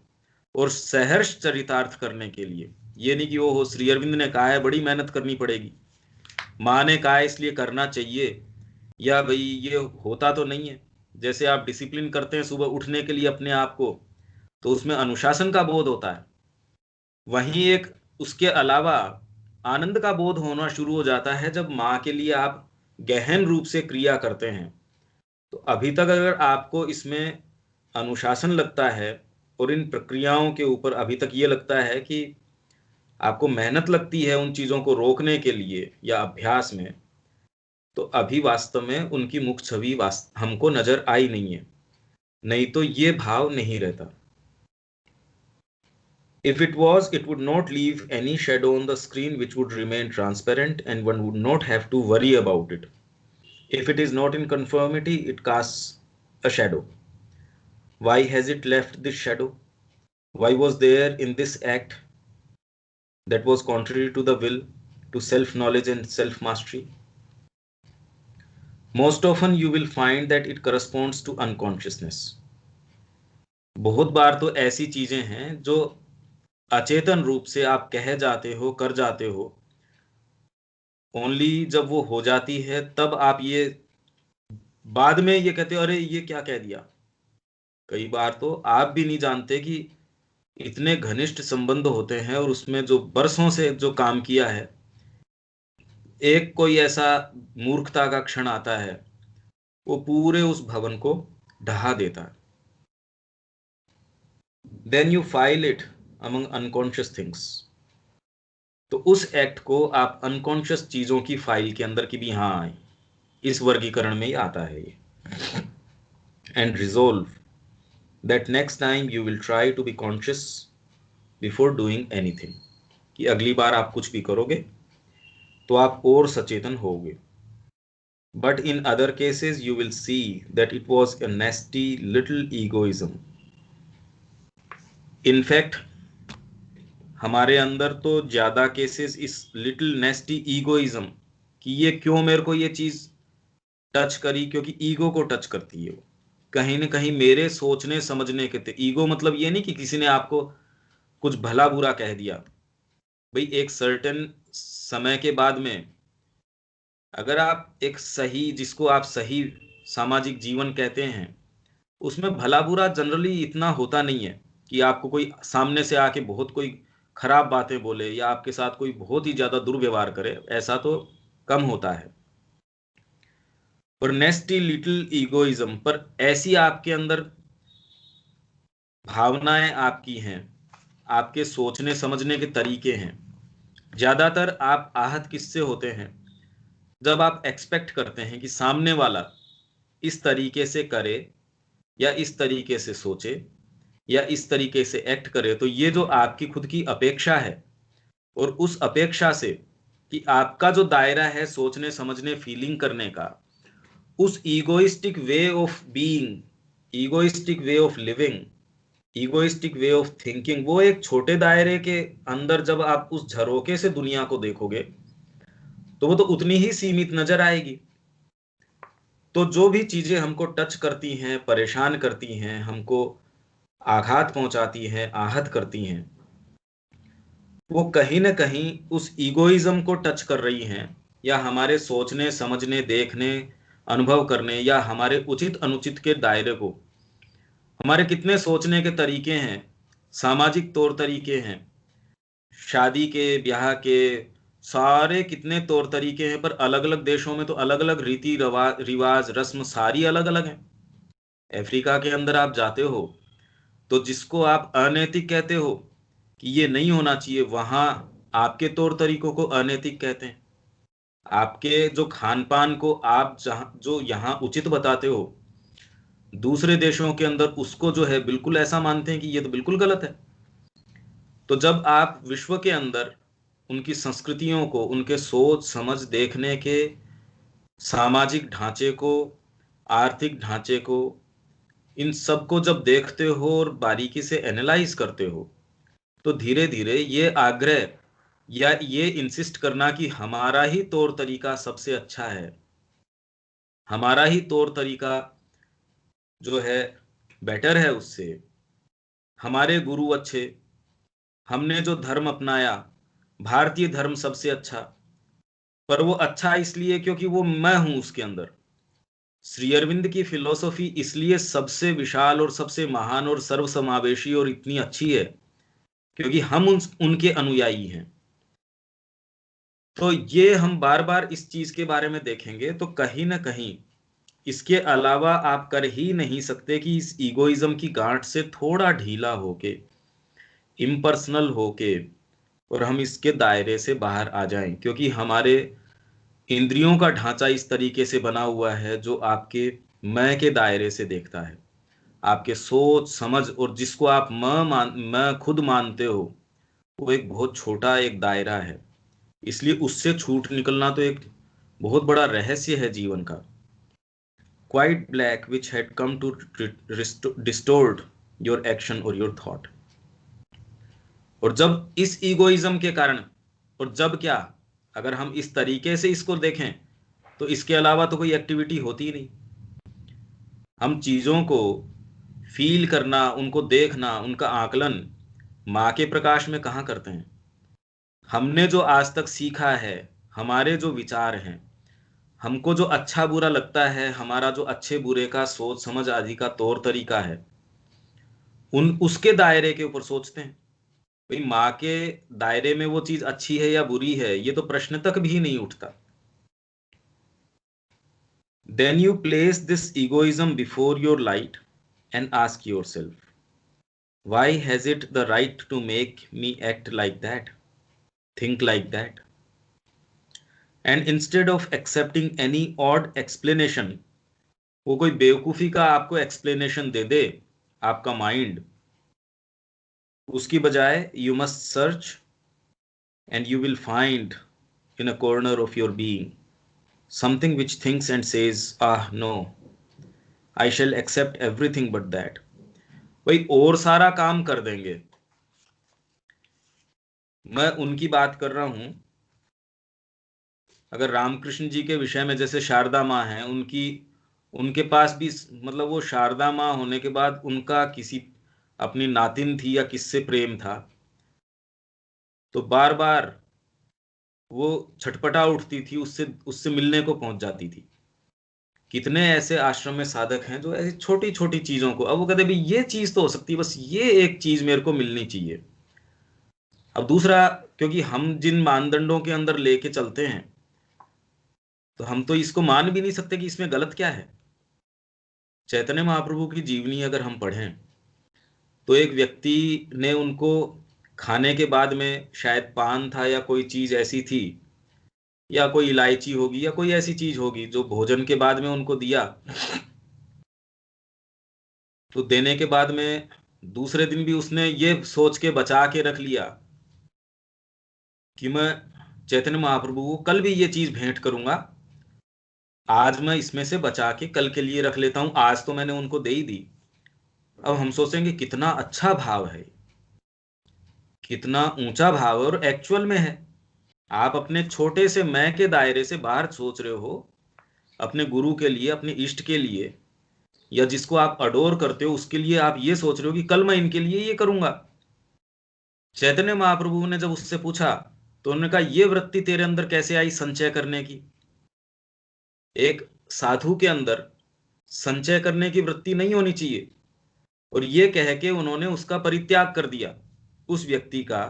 और सहर्ष चरितार्थ करने के लिए। ये नहीं कि वो हो श्री अरविंद ने कहा है बड़ी मेहनत करनी पड़ेगी, माँ ने कहा है इसलिए करना चाहिए, या भाई ये होता तो नहीं है। जैसे आप डिसिप्लिन करते हैं सुबह उठने के लिए अपने आप को, तो उसमें अनुशासन का बोध होता है। वहीं एक उसके अलावा आनंद का बोध होना शुरू हो जाता है जब माँ के लिए आप गहन रूप से क्रिया करते हैं। तो अभी तक अगर आपको इसमें अनुशासन लगता है और इन प्रक्रियाओं के ऊपर अभी तक ये लगता है कि आपको मेहनत लगती है उन चीजों को रोकने के लिए या अभ्यास में, तो अभी वास्तव में उनकी मुख्य छवि हमको नजर आई नहीं है, नहीं तो ये भाव नहीं रहता। If it was, it would not leave any shadow on the screen, which would remain transparent and one would not have to worry about it. If it is not in conformity, it casts a shadow. Why has it left this shadow? Why was there in this act that was contrary to the will, to self-knowledge and self-mastery? Most often you will find that it corresponds to unconsciousness. बहुत बार तो ऐसी चीजें हैं जो अचेतन रूप से आप कह जाते हो, कर जाते हो, ओनली जब वो हो जाती है तब आप ये बाद में ये कहते हो अरे ये क्या कह दिया। कई बार तो आप भी नहीं जानते कि इतने घनिष्ठ संबंध होते हैं और उसमें जो बरसों से जो काम किया है, एक कोई ऐसा मूर्खता का क्षण आता है, वो पूरे उस भवन को ढहा देता है। Then you file it among unconscious things. तो उस एक्ट को आप अनकॉन्शियस चीजों की फाइल के अंदर की भी हाँ आए, इस वर्गीकरण में ही आता है ये। And resolve that next time you will try to be conscious before doing anything, कि अगली बार आप कुछ भी करोगे तो आप और सचेतन होगे। But in other cases you will see that it was a नेस्टी little egoism. In fact हमारे अंदर तो ज्यादा केसेस इस लिटिल नेस्टी ईगोइज्म कि ये क्यों मेरे को ये चीज टच करी, क्योंकि ईगो को टच करती है वो कहीं ना कहीं मेरे सोचने समझने के। ईगो मतलब ये नहीं कि किसी ने आपको कुछ भला बुरा कह दिया। भाई एक सर्टेन समय के बाद में अगर आप एक सही, जिसको आप सही सामाजिक जीवन कहते हैं, उसमें भला बुरा जनरली इतना होता नहीं है कि आपको कोई सामने से आके बहुत कोई खराब बातें बोले या आपके साथ कोई बहुत ही ज्यादा दुर्व्यवहार करे, ऐसा तो कम होता है। पर नेस्टी लिटिल ईगोइज्म पर ऐसी आपके अंदर भावनाएं आपकी हैं, आपके सोचने समझने के तरीके हैं। ज्यादातर आप आहत किससे होते हैं? जब आप एक्सपेक्ट करते हैं कि सामने वाला इस तरीके से करे या इस तरीके से सोचे या इस तरीके से एक्ट करे, तो ये जो आपकी खुद की अपेक्षा है और उस अपेक्षा से कि आपका जो दायरा है सोचने समझने फीलिंग करने का, उस egoistic way of being, egoistic way of living, egoistic way of thinking, वो एक छोटे दायरे के अंदर जब आप उस झरोके से दुनिया को देखोगे तो वो तो उतनी ही सीमित नजर आएगी। तो जो भी चीजें हमको टच करती हैं, परेशान करती हैं, हमको आघात पहुंचाती हैं, आहत करती हैं, वो कहीं ना कहीं उस ईगोइज्म को टच कर रही हैं, या हमारे सोचने समझने देखने अनुभव करने या हमारे उचित अनुचित के दायरे को, हमारे कितने सोचने के तरीके हैं, सामाजिक तौर तरीके हैं, शादी के ब्याह के सारे कितने तौर तरीके हैं, पर अलग अलग देशों में तो अलग अलग रीति रिवाज रस्म सारी अलग अलग हैं। अफ्रीका के अंदर आप जाते हो तो जिसको आप अनैतिक कहते हो कि ये नहीं होना चाहिए, वहां आपके तौर तरीकों को अनैतिक कहते हैं। आपके जो खान पान को आप जो यहाँ उचित बताते हो, दूसरे देशों के अंदर उसको जो है बिल्कुल ऐसा मानते हैं कि ये तो बिल्कुल गलत है। तो जब आप विश्व के अंदर उनकी संस्कृतियों को, उनके सोच समझ देखने के सामाजिक ढांचे को, आर्थिक ढांचे को, इन सब को जब देखते हो और बारीकी से एनालाइज करते हो, तो धीरे धीरे ये आग्रह या ये इंसिस्ट करना कि हमारा ही तौर तरीका सबसे अच्छा है, हमारा ही तौर तरीका जो है बेटर है, उससे हमारे गुरु अच्छे, हमने जो धर्म अपनाया भारतीय धर्म सबसे अच्छा, पर वो अच्छा इसलिए क्योंकि वो मैं हूं उसके अंदर, श्री अरविंद की फिलॉसफी इसलिए सबसे विशाल और सबसे महान और सर्वसमावेशी और इतनी अच्छी है क्योंकि हम उनके अनुयायी हैं। तो ये हम बार बार इस चीज के बारे में देखेंगे तो कहीं ना कहीं इसके अलावा आप कर ही नहीं सकते कि इस ईगोइज्म की गांठ से थोड़ा ढीला होके, इम्पर्सनल होके, और हम इसके दायरे से बाहर आ जाएं, क्योंकि हमारे इंद्रियों का ढांचा इस तरीके से बना हुआ है जो आपके मैं के दायरे से देखता है। आपके सोच समझ और जिसको आप मैं खुद मानते हो वो एक बहुत छोटा एक दायरा है। इसलिए उससे छूट निकलना तो एक बहुत बड़ा रहस्य है जीवन का। Quite black which had come to distort your action और योर थॉट। और जब इस ईगोइज्म के कारण, और जब क्या, अगर हम इस तरीके से इसको देखें तो इसके अलावा तो कोई एक्टिविटी होती नहीं। हम चीजों को फील करना, उनको देखना, उनका आकलन माँ के प्रकाश में कहाँ करते हैं। हमने जो आज तक सीखा है, हमारे जो विचार हैं, हमको जो अच्छा बुरा लगता है, हमारा जो अच्छे बुरे का सोच समझ आदि का तौर तरीका है, उसके दायरे के ऊपर सोचते हैं। भाई माँ के दायरे में वो चीज अच्छी है या बुरी है, ये तो प्रश्न तक भी नहीं उठता। Then you place this egoism before your light and ask yourself, why has it the right to make me act like that, think like that? And instead of accepting any odd explanation, वो कोई बेवकूफी का आपको explanation दे दे आपका mind, उसकी बजाय you must search and you will find in a corner of your being something which thinks and says, ah no, I shall accept everything but that. भाई और सारा काम कर देंगे। मैं उनकी बात कर रहा हूं, अगर रामकृष्ण जी के विषय में जैसे शारदा माँ हैं, उनके पास भी मतलब वो शारदा माँ होने के बाद उनका किसी अपनी नातिन थी या किससे प्रेम था, तो बार बार वो छटपटा उठती थी, उससे मिलने को पहुंच जाती थी। कितने ऐसे आश्रम में साधक हैं जो ऐसी छोटी छोटी चीजों को, अब वो कहते भाई ये चीज तो हो सकती है, बस ये एक चीज मेरे को मिलनी चाहिए। अब दूसरा, क्योंकि हम जिन मानदंडों के अंदर लेके चलते हैं तो हम तो इसको मान भी नहीं सकते कि इसमें गलत क्या है। चैतन्य महाप्रभु की जीवनी अगर हम पढ़ें तो एक व्यक्ति ने उनको खाने के बाद में, शायद पान था या कोई चीज ऐसी थी, या कोई इलायची होगी या कोई ऐसी चीज होगी जो भोजन के बाद में उनको दिया। तो देने के बाद में दूसरे दिन भी उसने ये सोच के बचा के रख लिया कि मैं चैतन्य महाप्रभु को कल भी ये चीज भेंट करूंगा, आज मैं इसमें से बचा के कल के लिए रख लेता हूं, आज तो मैंने उनको दे ही दी। अब हम सोचेंगे कितना अच्छा भाव है, कितना ऊंचा भाव है, और एक्चुअल में है। आप अपने छोटे से मैं के दायरे से बाहर सोच रहे हो, अपने गुरु के लिए, अपने इष्ट के लिए, या जिसको आप अडोर करते हो उसके लिए आप ये सोच रहे हो कि कल मैं इनके लिए ये करूंगा। चैतन्य महाप्रभु ने जब उससे पूछा तो उन्होंने कहा ये वृत्ति तेरे अंदर कैसे आई संचय करने की। एक साधु के अंदर संचय करने की वृत्ति नहीं होनी चाहिए। और ये कह के उन्होंने उसका परित्याग कर दिया उस व्यक्ति का,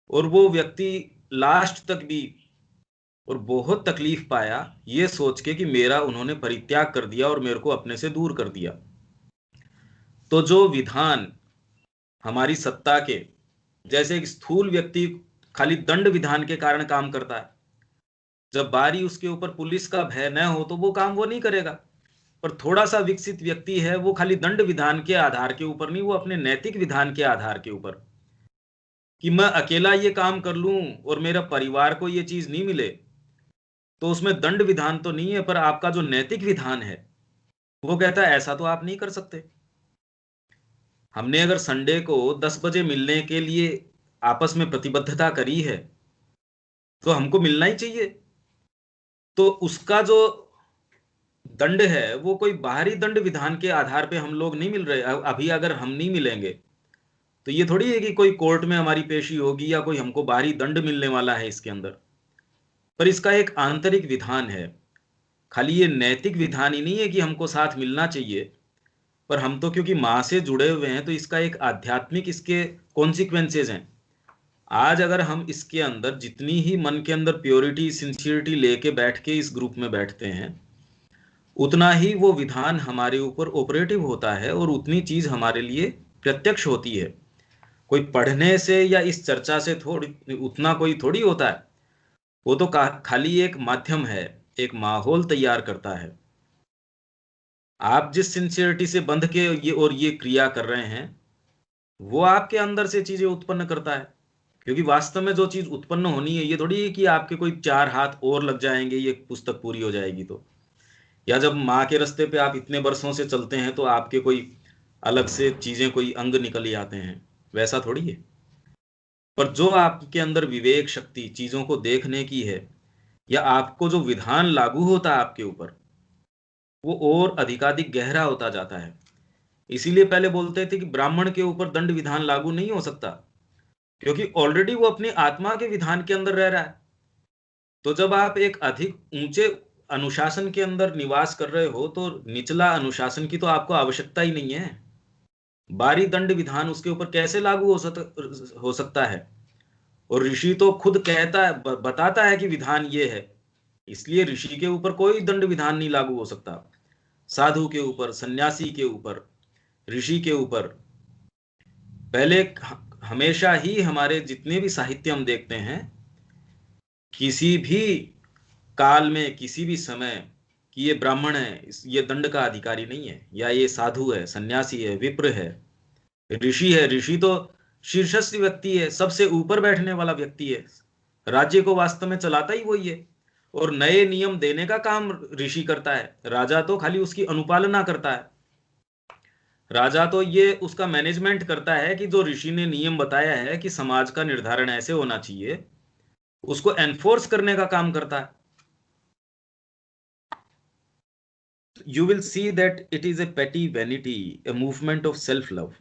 और वो व्यक्ति लास्ट तक भी और बहुत तकलीफ पाया ये सोच के कि मेरा उन्होंने परित्याग कर दिया और मेरे को अपने से दूर कर दिया। तो जो विधान हमारी सत्ता के, जैसे एक स्थूल व्यक्ति खाली दंड विधान के कारण काम करता है, जब बारी उसके ऊपर पुलिस का भय न हो तो वो काम वो नहीं करेगा। पर थोड़ा सा विकसित व्यक्ति है, वो खाली दंड विधान के आधार के ऊपर नहीं, वो अपने नैतिक विधान के आधार के ऊपर, कि मैं अकेला ये काम कर लूं और मेरा परिवार को ये चीज नहीं मिले, तो उसमें दंड विधान तो नहीं है, पर आपका जो नैतिक विधान है वो कहता है ऐसा तो आप नहीं कर सकते। हमने अगर संडे को 10 बजे मिलने के लिए आपस में प्रतिबद्धता करी है तो हमको मिलना ही चाहिए। तो उसका जो दंड है वो कोई बाहरी दंड विधान के आधार पे हम लोग नहीं मिल रहे। अभी अगर हम नहीं मिलेंगे तो ये थोड़ी है कि कोई कोर्ट में हमारी पेशी होगी या कोई हमको बाहरी दंड मिलने वाला है इसके अंदर। पर इसका एक आंतरिक विधान है खाली ये नैतिक विधान ही नहीं है कि हमको साथ मिलना चाहिए, पर हम तो क्योंकि माँ से जुड़े हुए हैं तो इसका एक आध्यात्मिक इसके कॉन्सिक्वेंसेज हैं। आज अगर हम इसके अंदर जितनी ही मन के अंदर प्योरिटी सिंसियरिटी लेके बैठ के इस ग्रुप में बैठते हैं, उतना ही वो विधान हमारे ऊपर ऑपरेटिव होता है और उतनी चीज हमारे लिए प्रत्यक्ष होती है। कोई पढ़ने से या इस चर्चा से थोड़ी उतना कोई थोड़ी होता है, वो तो खाली एक माध्यम है, एक माहौल तैयार करता है। आप जिस सिंसियरिटी से बंध के ये क्रिया कर रहे हैं, वो आपके अंदर से चीजें उत्पन्न करता है। क्योंकि वास्तव में जो चीज उत्पन्न होनी है, ये थोड़ी है कि आपके कोई 4 हाथ और लग जाएंगे ये पुस्तक पूरी हो जाएगी। तो या जब माँ के रास्ते पे आप इतने वर्षों से चलते हैं तो आपके कोई अलग से चीजें कोई अंग निकल ही आते हैं, वैसा थोड़ी है। पर जो आपके अंदर विवेक शक्ति चीजों को देखने की है, या आपको जो विधान लागू होता है आपके ऊपर, वो और अधिकाधिक गहरा होता जाता है। इसीलिए पहले बोलते थे कि ब्राह्मण के ऊपर दंड विधान लागू नहीं हो सकता, क्योंकि ऑलरेडी वो अपनी आत्मा के विधान के अंदर रह रहा है। तो जब आप एक अधिक ऊंचे अनुशासन के अंदर निवास कर रहे हो, तो निचला अनुशासन की तो आपको आवश्यकता ही नहीं है। बारी दंड विधान उसके ऊपर कैसे लागू हो सकता है? और ऋषि तो खुद कहता है, बताता है कि विधान ये है, इसलिए ऋषि के ऊपर कोई दंड विधान नहीं लागू हो सकता। साधु के ऊपर, सन्यासी के ऊपर, ऋषि के ऊपर पहले हमेशा ही हमारे जितने भी साहित्य हम देखते हैं, किसी भी काल में किसी भी समय कि ये ब्राह्मण है, ये दंड का अधिकारी नहीं है, या ये साधु है, सन्यासी है, विप्र है, ऋषि है। ऋषि तो शीर्षस्थ व्यक्ति है, सबसे ऊपर बैठने वाला व्यक्ति है, राज्य को वास्तव में चलाता ही वही है, और नए नियम देने का काम ऋषि करता है। राजा तो खाली उसकी अनुपालना करता है। राजा तो ये उसका मैनेजमेंट करता है कि जो ऋषि ने नियम बताया है कि समाज का निर्धारण ऐसे होना चाहिए, उसको एनफोर्स करने का काम करता है। You will see that it is a petty vanity, a movement of self love,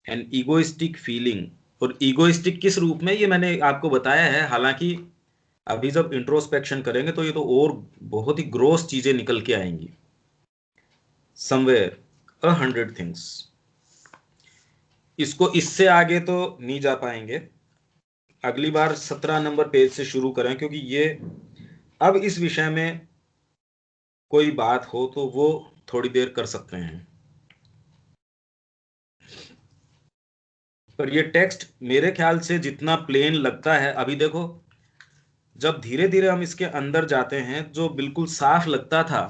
an egoistic feeling। और egoistic किस रूप में, ये मैंने आपको बताया है। हालांकि अभी जब इंट्रोस्पेक्शन करेंगे तो ये तो और बहुत ही ग्रोस चीजें निकल के आएंगी। Somewhere 100 things। इसको इससे आगे तो नहीं जा पाएंगे, अगली बार 17 नंबर पेज से शुरू करें, क्योंकि ये अब इस विषय में कोई बात हो तो वो थोड़ी देर कर सकते हैं। पर ये टेक्स्ट मेरे ख्याल से जितना प्लेन लगता है, अभी देखो जब धीरे धीरे हम इसके अंदर जाते हैं, जो बिल्कुल साफ लगता था,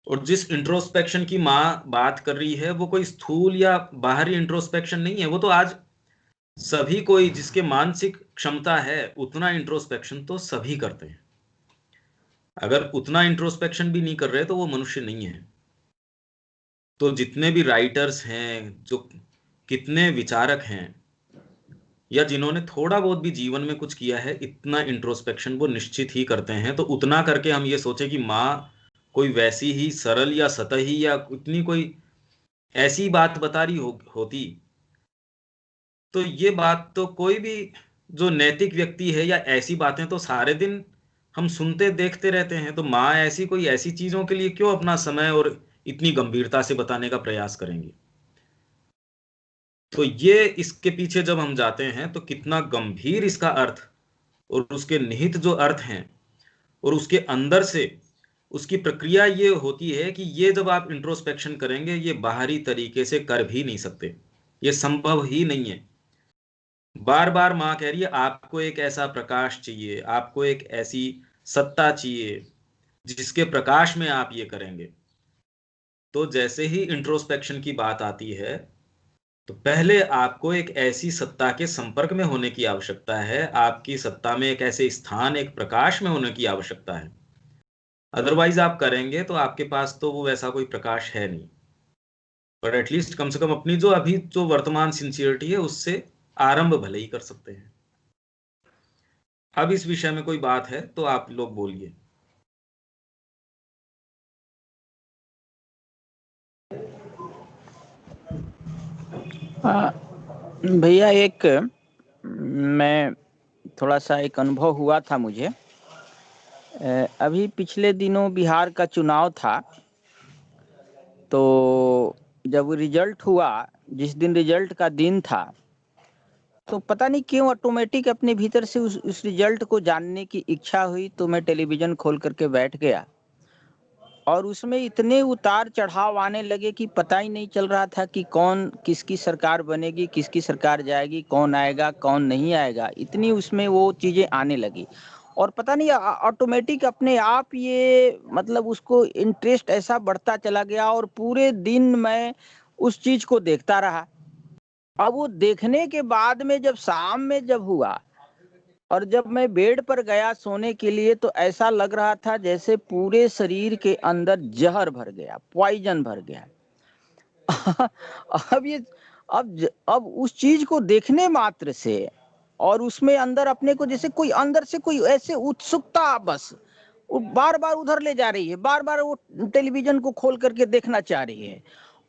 और जिस इंट्रोस्पेक्शन की माँ बात कर रही है, वो कोई स्थूल या बाहरी इंट्रोस्पेक्शन नहीं है। वो तो आज सभी कोई जिसके मानसिक क्षमता है उतना इंट्रोस्पेक्शन तो सभी करते हैं। अगर उतना इंट्रोस्पेक्शन भी नहीं कर रहे तो वो मनुष्य नहीं है। तो जितने भी राइटर्स हैं, जो कितने विचारक हैं, या जिन्होंने थोड़ा बहुत भी जीवन में कुछ किया है, इतना इंट्रोस्पेक्शन वो निश्चित ही करते हैं। तो उतना करके हम ये सोचे कि माँ कोई वैसी ही सरल या सतही या इतनी कोई ऐसी बात बता रही होती, तो ये बात तो कोई भी जो नैतिक व्यक्ति है, या ऐसी बातें तो सारे दिन हम सुनते देखते रहते हैं। तो माँ ऐसी कोई ऐसी चीजों के लिए क्यों अपना समय और इतनी गंभीरता से बताने का प्रयास करेंगे? तो ये इसके पीछे जब हम जाते हैं तो कितना गंभीर इसका अर्थ और उसके निहित जो अर्थ हैं, और उसके अंदर से उसकी प्रक्रिया ये होती है कि ये जब आप इंट्रोस्पेक्शन करेंगे, ये बाहरी तरीके से कर भी नहीं सकते, ये संभव ही नहीं है। बार बार माँ कह रही है आपको एक ऐसा प्रकाश चाहिए, आपको एक ऐसी सत्ता चाहिए जिसके प्रकाश में आप ये करेंगे। तो जैसे ही इंट्रोस्पेक्शन की बात आती है, तो पहले आपको एक ऐसी सत्ता के संपर्क में होने की आवश्यकता है, आपकी सत्ता में एक ऐसे स्थान, एक प्रकाश में होने की आवश्यकता है। अदरवाइज आप करेंगे तो आपके पास तो वो वैसा कोई प्रकाश है नहीं। पर एटलीस्ट कम से कम अपनी जो अभी जो वर्तमान सिंसियरिटी है उससे आरंभ भले ही कर सकते हैं। अब इस विषय में कोई बात है तो आप लोग बोलिए। भैया मैं थोड़ा सा एक अनुभव हुआ था मुझे। अभी पिछले दिनों बिहार का चुनाव था, तो जब रिजल्ट हुआ, जिस दिन रिजल्ट का दिन था, तो पता नहीं क्यों ऑटोमेटिक अपने भीतर से उस रिजल्ट को जानने की इच्छा हुई, तो मैं टेलीविजन खोल करके बैठ गया और उसमें इतने उतार चढ़ाव आने लगे कि पता ही नहीं चल रहा था कि कौन किसकी सरकार बनेगी, किसकी सरकार जाएगी, कौन आएगा कौन नहीं आएगा, इतनी उसमें वो चीज़ें आने लगी। और पता नहीं ऑटोमेटिक अपने आप ये मतलब उसको इंटरेस्ट ऐसा बढ़ता चला गया और पूरे दिन मैं उस चीज़ को देखता रहा। अब वो देखने के बाद में जब शाम में जब हुआ और जब मैं बेड पर गया सोने के लिए, तो ऐसा लग रहा था जैसे पूरे शरीर के अंदर जहर भर गया, पॉइजन भर गया। अब ये अब उस चीज को देखने मात्र से और उसमें अंदर अपने को जैसे कोई अंदर से कोई ऐसे उत्सुकता बस वो बार बार उधर ले जा रही है, बार बार वो टेलीविजन को खोल करके देखना चाह रही है।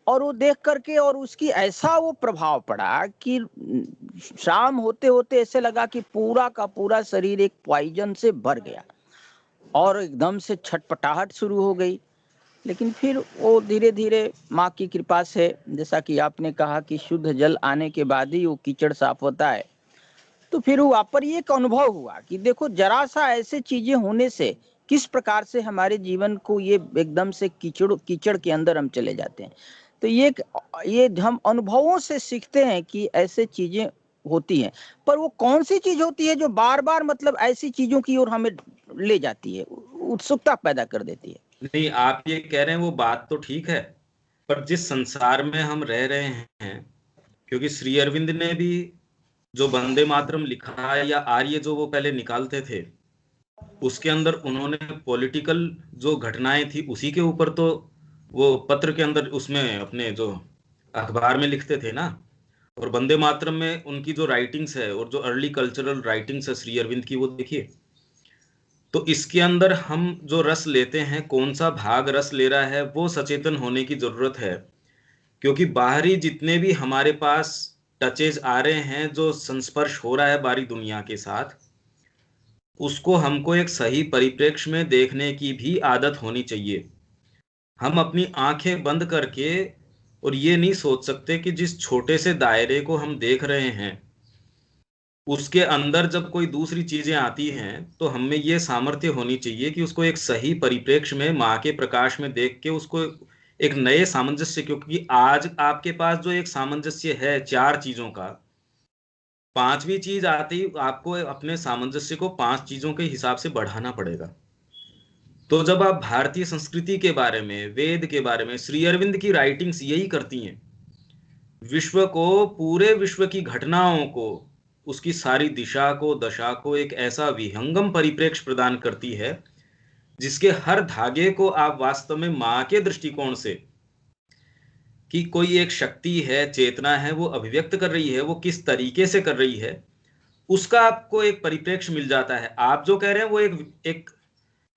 और वो देख करके और उसकी ऐसा वो प्रभाव पड़ा कि शाम होते होते ऐसे लगा कि पूरा का पूरा शरीर एक पॉइजन से भर गया और एकदम से छटपटाहट शुरू हो गई। लेकिन फिर वो धीरे धीरे माँ की कृपा से, जैसा कि आपने कहा कि शुद्ध जल आने के बाद ही वो कीचड़ साफ होता है, तो फिर वहाँ पर ये एक अनुभव हुआ कि देखो जरा सा ऐसे चीजें होने से किस प्रकार से हमारे जीवन को ये एकदम से कीचड़ के अंदर हम चले जाते हैं। तो ये हम अनुभवों से सीखते हैं कि ऐसे चीजें होती हैं, पर वो कौन सी चीज होती है जो बार बार मतलब ऐसी चीजों की ओर हमें ले जाती है, उत्सुकता पैदा कर देती है। नहीं, आप ये कह रहे हैं वो बात तो ठीक है, पर जिस संसार में हम रह रहे हैं, क्योंकि श्री अरविंद ने भी जो वंदे मातरम लिखा है या आर्य जो वो पहले निकालते थे, उसके अंदर उन्होंने पॉलिटिकल जो घटनाएं थी उसी के ऊपर तो वो पत्र के अंदर उसमें अपने जो अखबार में लिखते थे ना। और वंदे मातरम में उनकी जो राइटिंग्स है और जो अर्ली कल्चरल राइटिंग्स है श्री अरविंद की, वो देखिए। तो इसके अंदर हम जो रस लेते हैं, कौन सा भाग रस ले रहा है, वो सचेतन होने की जरूरत है। क्योंकि बाहरी जितने भी हमारे पास टचेज आ रहे हैं, जो संस्पर्श हो रहा है बाहरी दुनिया के साथ, उसको हमको एक सही परिप्रेक्ष्य में देखने की भी आदत होनी चाहिए। हम अपनी आंखें बंद करके और ये नहीं सोच सकते कि जिस छोटे से दायरे को हम देख रहे हैं, उसके अंदर जब कोई दूसरी चीजें आती हैं, तो हमें ये सामर्थ्य होनी चाहिए कि उसको एक सही परिप्रेक्ष्य में माँ के प्रकाश में देख के उसको एक नए सामंजस्य, क्योंकि आज आपके पास जो एक सामंजस्य है 4 चीजों का, 5वीं चीज आती आपको अपने सामंजस्य को 5 चीजों के हिसाब से बढ़ाना पड़ेगा। तो जब आप भारतीय संस्कृति के बारे में, वेद के बारे में, श्री अरविंद की राइटिंग्स यही करती हैं, विश्व को, पूरे विश्व की घटनाओं को, उसकी सारी दिशा को, दशा को एक ऐसा विहंगम परिप्रेक्ष्य प्रदान करती है जिसके हर धागे को आप वास्तव में मां के दृष्टिकोण से, कि कोई एक शक्ति है, चेतना है, वो अभिव्यक्त कर रही है, वो किस तरीके से कर रही है, उसका आपको एक परिप्रेक्ष्य मिल जाता है। आप जो कह रहे हैं वो एक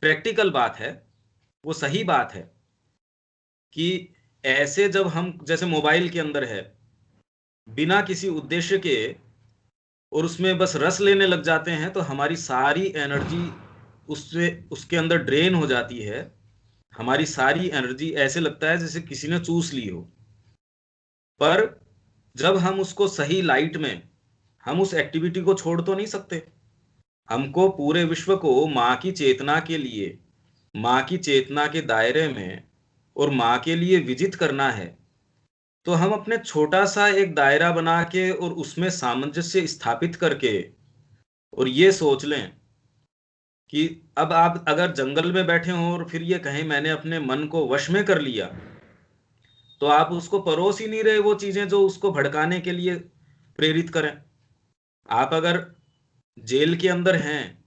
प्रैक्टिकल बात है, वो सही बात है कि ऐसे जब हम जैसे मोबाइल के अंदर है, बिना किसी उद्देश्य के और उसमें बस रस लेने लग जाते हैं, तो हमारी सारी एनर्जी उससे उसके अंदर ड्रेन हो जाती है। हमारी सारी एनर्जी ऐसे लगता है जैसे किसी ने चूस ली हो। पर जब हम उसको सही लाइट में, हम उस एक्टिविटी को छोड़ तो नहीं सकते। हमको पूरे विश्व को माँ की चेतना के लिए, माँ की चेतना के दायरे में और माँ के लिए विजित करना है। तो हम अपने छोटा सा एक दायरा बना के और उसमें सामंजस्य स्थापित करके और ये सोच लें कि अब आप अगर जंगल में बैठे हो और फिर ये कहें मैंने अपने मन को वश में कर लिया, तो आप उसको परोस ही नहीं रहे वो चीजें जो उसको भड़काने के लिए प्रेरित करें। आप अगर जेल के अंदर हैं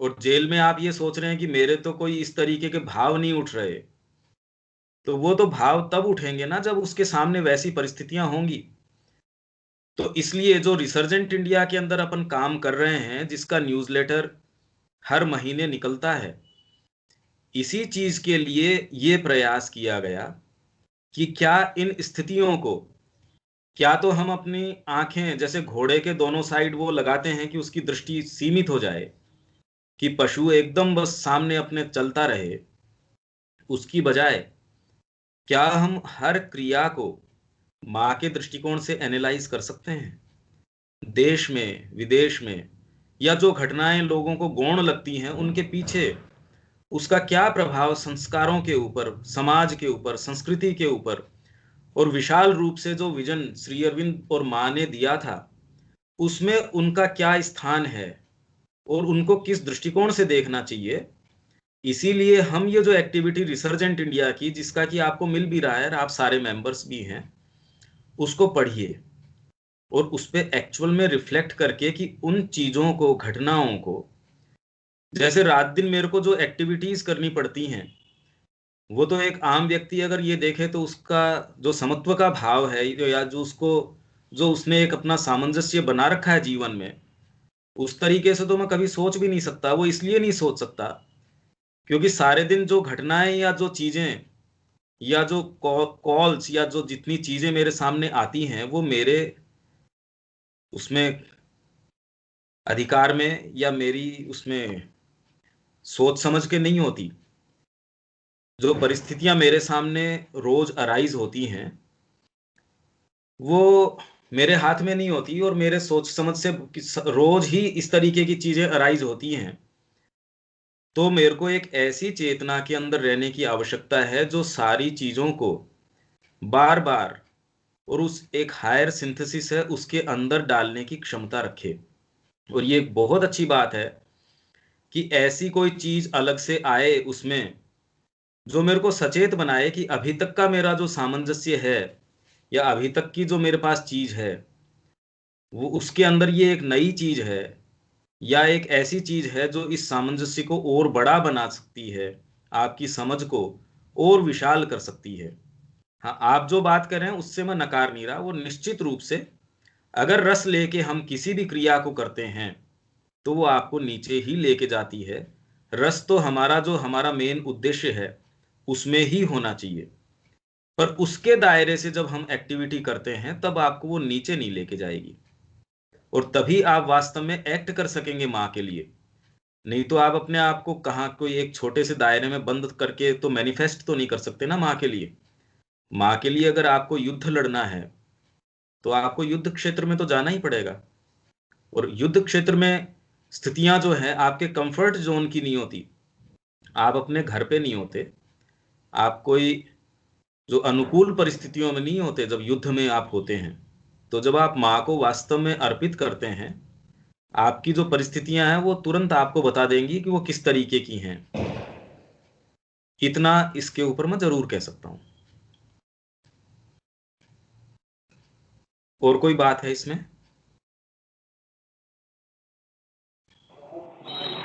और जेल में आप ये सोच रहे हैं कि मेरे तो कोई इस तरीके के भाव नहीं उठ रहे, तो वो तो भाव तब उठेंगे ना जब उसके सामने वैसी परिस्थितियां होंगी। तो इसलिए जो रिसर्जेंट इंडिया के अंदर अपन काम कर रहे हैं, जिसका न्यूज़लेटर हर महीने निकलता है, इसी चीज के लिए ये प्रयास किया गया कि क्या इन स्थितियों को, क्या तो हम अपनी आंखें जैसे घोड़े के दोनों साइड वो लगाते हैं कि उसकी दृष्टि सीमित हो जाए, कि पशु एकदम बस सामने अपने चलता रहे, उसकी बजाय क्या हम हर क्रिया को माँ के दृष्टिकोण से एनालाइज कर सकते हैं? देश में, विदेश में, या जो घटनाएं लोगों को गौण लगती हैं, उनके पीछे उसका क्या प्रभाव संस्कारों के ऊपर, समाज के ऊपर, संस्कृति के ऊपर, और विशाल रूप से जो विजन श्री अरविंद और माँ ने दिया था उसमें उनका क्या स्थान है और उनको किस दृष्टिकोण से देखना चाहिए। इसीलिए हम ये जो एक्टिविटी रिसर्जेंट इंडिया की, जिसका कि आपको मिल भी रहा है, आप सारे मेंबर्स भी हैं, उसको पढ़िए और उस पे एक्चुअल में रिफ्लेक्ट करके कि उन चीजों को, घटनाओं को, जैसे रात दिन मेरे को जो एक्टिविटीज करनी पड़ती हैं, वो तो एक आम व्यक्ति अगर ये देखे तो उसका जो समत्व का भाव है, या जो उसने एक अपना सामंजस्य बना रखा है जीवन में, उस तरीके से तो मैं कभी सोच भी नहीं सकता। वो इसलिए नहीं सोच सकता क्योंकि सारे दिन जो घटनाएं या जो चीजें या जो कॉल्स या जो जितनी चीजें मेरे सामने आती हैं, वो मेरे उसमें अधिकार में या मेरी उसमें सोच समझ के नहीं होती। जो परिस्थितियां मेरे सामने रोज अराइज होती हैं, वो मेरे हाथ में नहीं होती और मेरे सोच समझ से रोज ही इस तरीके की चीजें अराइज होती हैं। तो मेरे को एक ऐसी चेतना के अंदर रहने की आवश्यकता है जो सारी चीजों को बार बार और उस एक हायर सिंथेसिस है उसके अंदर डालने की क्षमता रखे। और ये एक बहुत अच्छी बात है कि ऐसी कोई चीज अलग से आए उसमें जो मेरे को सचेत बनाए कि अभी तक का मेरा जो सामंजस्य है या अभी तक की जो मेरे पास चीज है, वो उसके अंदर ये एक नई चीज है या एक ऐसी चीज है जो इस सामंजस्य को और बड़ा बना सकती है, आपकी समझ को और विशाल कर सकती है। हाँ, आप जो बात कर रहे हैं उससे मैं नकार नहीं रहा। वो निश्चित रूप से अगर रस लेके हम किसी भी क्रिया को करते हैं तो वो आपको नीचे ही लेके जाती है। रस तो हमारा मेन उद्देश्य है उसमें ही होना चाहिए, पर उसके दायरे से जब हम एक्टिविटी करते हैं तब आपको वो नीचे नहीं लेके जाएगी और तभी आप वास्तव में एक्ट कर सकेंगे माँ के लिए। नहीं तो आप अपने आप को कहाँ कोई एक छोटे से दायरे में बंद करके तो मैनिफेस्ट तो नहीं कर सकते ना माँ के लिए। माँ के लिए अगर आपको युद्ध लड़ना है तो आपको युद्ध क्षेत्र में तो जाना ही पड़ेगा। और युद्ध क्षेत्र में स्थितियां जो है आपके कंफर्ट जोन की नहीं होती, आप अपने घर पे नहीं होते, आप कोई जो अनुकूल परिस्थितियों में नहीं होते। जब युद्ध में आप होते हैं तो जब आप माँ को वास्तव में अर्पित करते हैं, आपकी जो परिस्थितियां हैं वो तुरंत आपको बता देंगी कि वो किस तरीके की हैं। इतना इसके ऊपर मैं जरूर कह सकता हूं। और कोई बात है इसमें?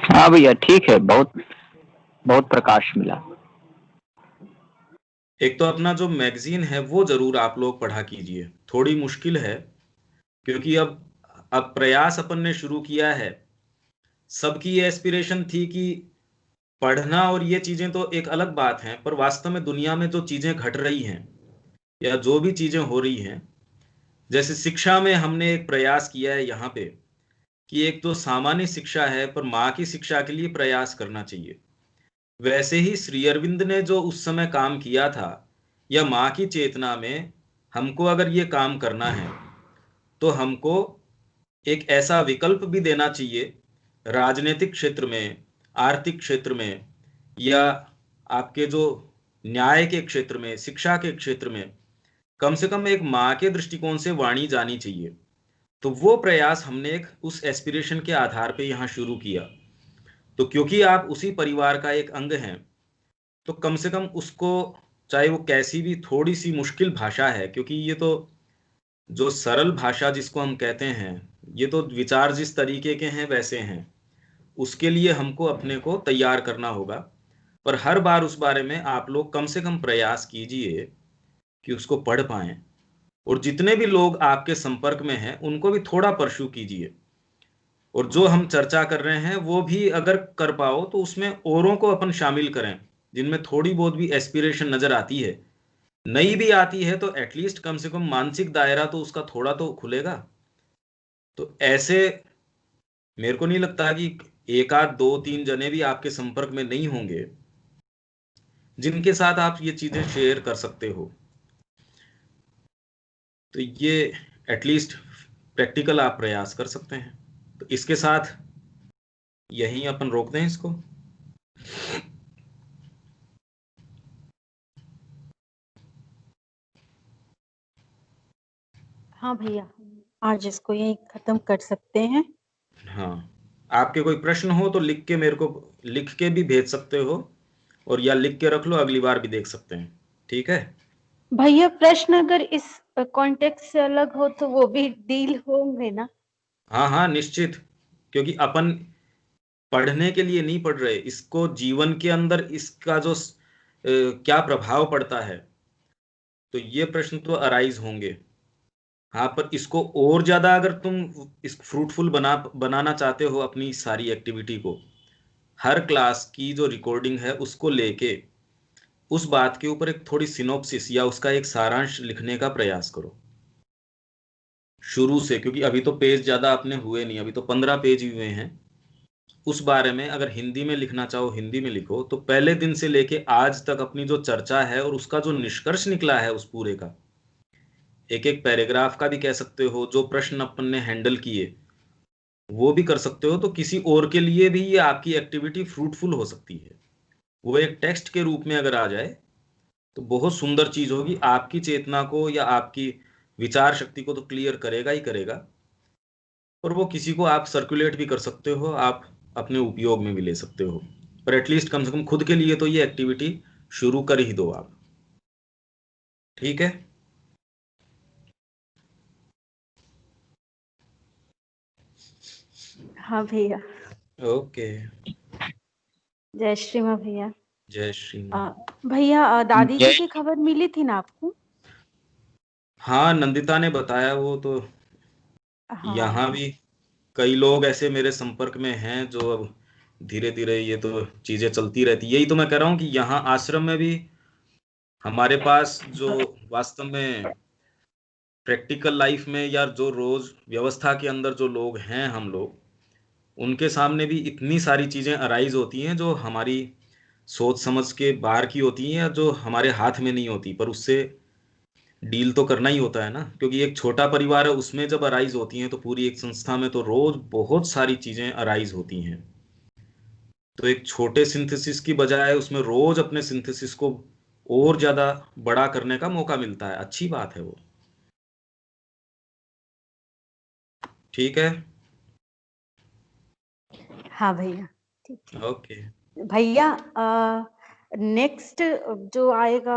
हाँ भैया ठीक है, बहुत बहुत प्रकाश मिला। एक तो अपना जो मैगजीन है वो जरूर आप लोग पढ़ा कीजिए। थोड़ी मुश्किल है क्योंकि अब प्रयास अपन ने शुरू किया है। सबकी ये एस्पिरेशन थी कि पढ़ना और ये चीजें तो एक अलग बात है, पर वास्तव में दुनिया में जो चीजें घट रही हैं या जो भी चीजें हो रही हैं, जैसे शिक्षा में हमने एक प्रयास किया है यहाँ पे कि एक तो सामान्य शिक्षा है पर माँ की शिक्षा के लिए प्रयास करना चाहिए। वैसे ही श्री अरविंद ने जो उस समय काम किया था, या माँ की चेतना में हमको अगर ये काम करना है तो हमको एक ऐसा विकल्प भी देना चाहिए राजनीतिक क्षेत्र में, आर्थिक क्षेत्र में, या आपके जो न्याय के क्षेत्र में, शिक्षा के क्षेत्र में कम से कम एक माँ के दृष्टिकोण से वाणी जानी चाहिए। तो वो प्रयास हमने एक उस एस्पिरेशन के आधार पे यहाँ शुरू किया। तो क्योंकि आप उसी परिवार का एक अंग हैं, तो कम से कम उसको, चाहे वो कैसी भी थोड़ी सी मुश्किल भाषा है, क्योंकि ये तो जो सरल भाषा जिसको हम कहते हैं, ये तो विचार जिस तरीके के हैं वैसे हैं, उसके लिए हमको अपने को तैयार करना होगा। पर हर बार उस बारे में आप लोग कम से कम प्रयास कीजिए कि उसको पढ़ पाएं, और जितने भी लोग आपके संपर्क में हैं उनको भी थोड़ा परस्यू कीजिए। और जो हम चर्चा कर रहे हैं वो भी अगर कर पाओ तो उसमें औरों को अपन शामिल करें जिनमें थोड़ी बहुत भी एस्पिरेशन नजर आती है। नई भी आती है तो एटलीस्ट कम से कम मानसिक दायरा तो उसका थोड़ा तो खुलेगा। तो ऐसे मेरे को नहीं लगता कि एक आध 2-3 जने भी आपके संपर्क में नहीं होंगे जिनके साथ आप ये चीजें शेयर कर सकते हो, तो ये एटलीस्ट प्रैक्टिकल आप प्रयास कर सकते हैं। तो इसके साथ यहीं अपन रोक दें इसको। हाँ भैया, आज इसको यहीं खत्म कर सकते हैं। हाँ, आपके कोई प्रश्न हो तो लिख के मेरे को लिख के भी भेज सकते हो, और या लिख के रख लो, अगली बार भी देख सकते हैं। ठीक है भैया, प्रश्न अगर इस कॉन्टेक्स्ट से अलग हो तो वो भी डील होंगे ना? हाँ हाँ निश्चित, क्योंकि अपन पढ़ने के लिए नहीं पढ़ रहे, इसको जीवन के अंदर इसका जो क्या प्रभाव पड़ता है, तो ये प्रश्न तो होंगे। हाँ, पर इसको और ज्यादा अगर तुम इस फ्रूटफुल बनाना चाहते हो अपनी सारी एक्टिविटी को, हर क्लास की जो रिकॉर्डिंग है उसको लेके उस बात के ऊपर एक थोड़ी सिनोप्सिस या उसका एक सारांश लिखने का प्रयास करो शुरू से, क्योंकि अभी तो पेज ज्यादा अपने हुए नहीं, अभी तो 15 पेज ही हुए हैं। उस बारे में अगर हिंदी में लिखना चाहो हिंदी में लिखो, तो पहले दिन से लेके आज तक अपनी जो चर्चा है और उसका जो निष्कर्ष निकला है उस पूरे का, एक एक पैराग्राफ का भी कह सकते हो, जो प्रश्न अपन ने हैंडल किए वो भी कर सकते हो, तो किसी और के लिए भी ये आपकी एक्टिविटी फ्रूटफुल हो सकती है। वो एक टेक्स्ट के रूप में अगर आ जाए तो बहुत सुंदर चीज होगी, आपकी चेतना को या आपकी विचार शक्ति को तो क्लियर करेगा ही करेगा, और वो किसी को आप सर्कुलेट भी कर सकते हो, आप अपने उपयोग में भी ले सकते हो। पर एटलीस्ट कम से कम खुद के लिए तो ये एक्टिविटी शुरू कर ही दो आप। ठीक है, हाँ भैया। ओके, जय श्री माँ भैया। जय श्री माँ। भैया, दादी जी की खबर मिली थी ना आपको? हाँ, नंदिता ने बताया वो तो। यहाँ हाँ भी कई लोग ऐसे मेरे संपर्क में हैं जो अब धीरे धीरे, ये तो चीजें चलती रहती, यही तो मैं कह रहा हूँ कि यहाँ आश्रम में भी हमारे पास जो वास्तव में प्रैक्टिकल लाइफ में या जो रोज व्यवस्था के अंदर जो लोग हैं हम लोग, उनके सामने भी इतनी सारी चीजें अराइज होती हैं जो हमारी सोच समझ के बाहर की होती हैं, या जो हमारे हाथ में नहीं होती, पर उससे डील तो करना ही होता है ना, क्योंकि एक छोटा परिवार है उसमें जब अराइज होती हैं तो पूरी एक संस्था में तो रोज बहुत सारी चीजें अराइज होती हैं। तो एक छोटे सिंथेसिस की बजाय उसमें रोज अपने सिंथेसिस को और ज्यादा बड़ा करने का मौका मिलता है, अच्छी बात है वो। ठीक है, हाँ भैया, ठीक है ओके। भैया। नेक्स्ट जो आएगा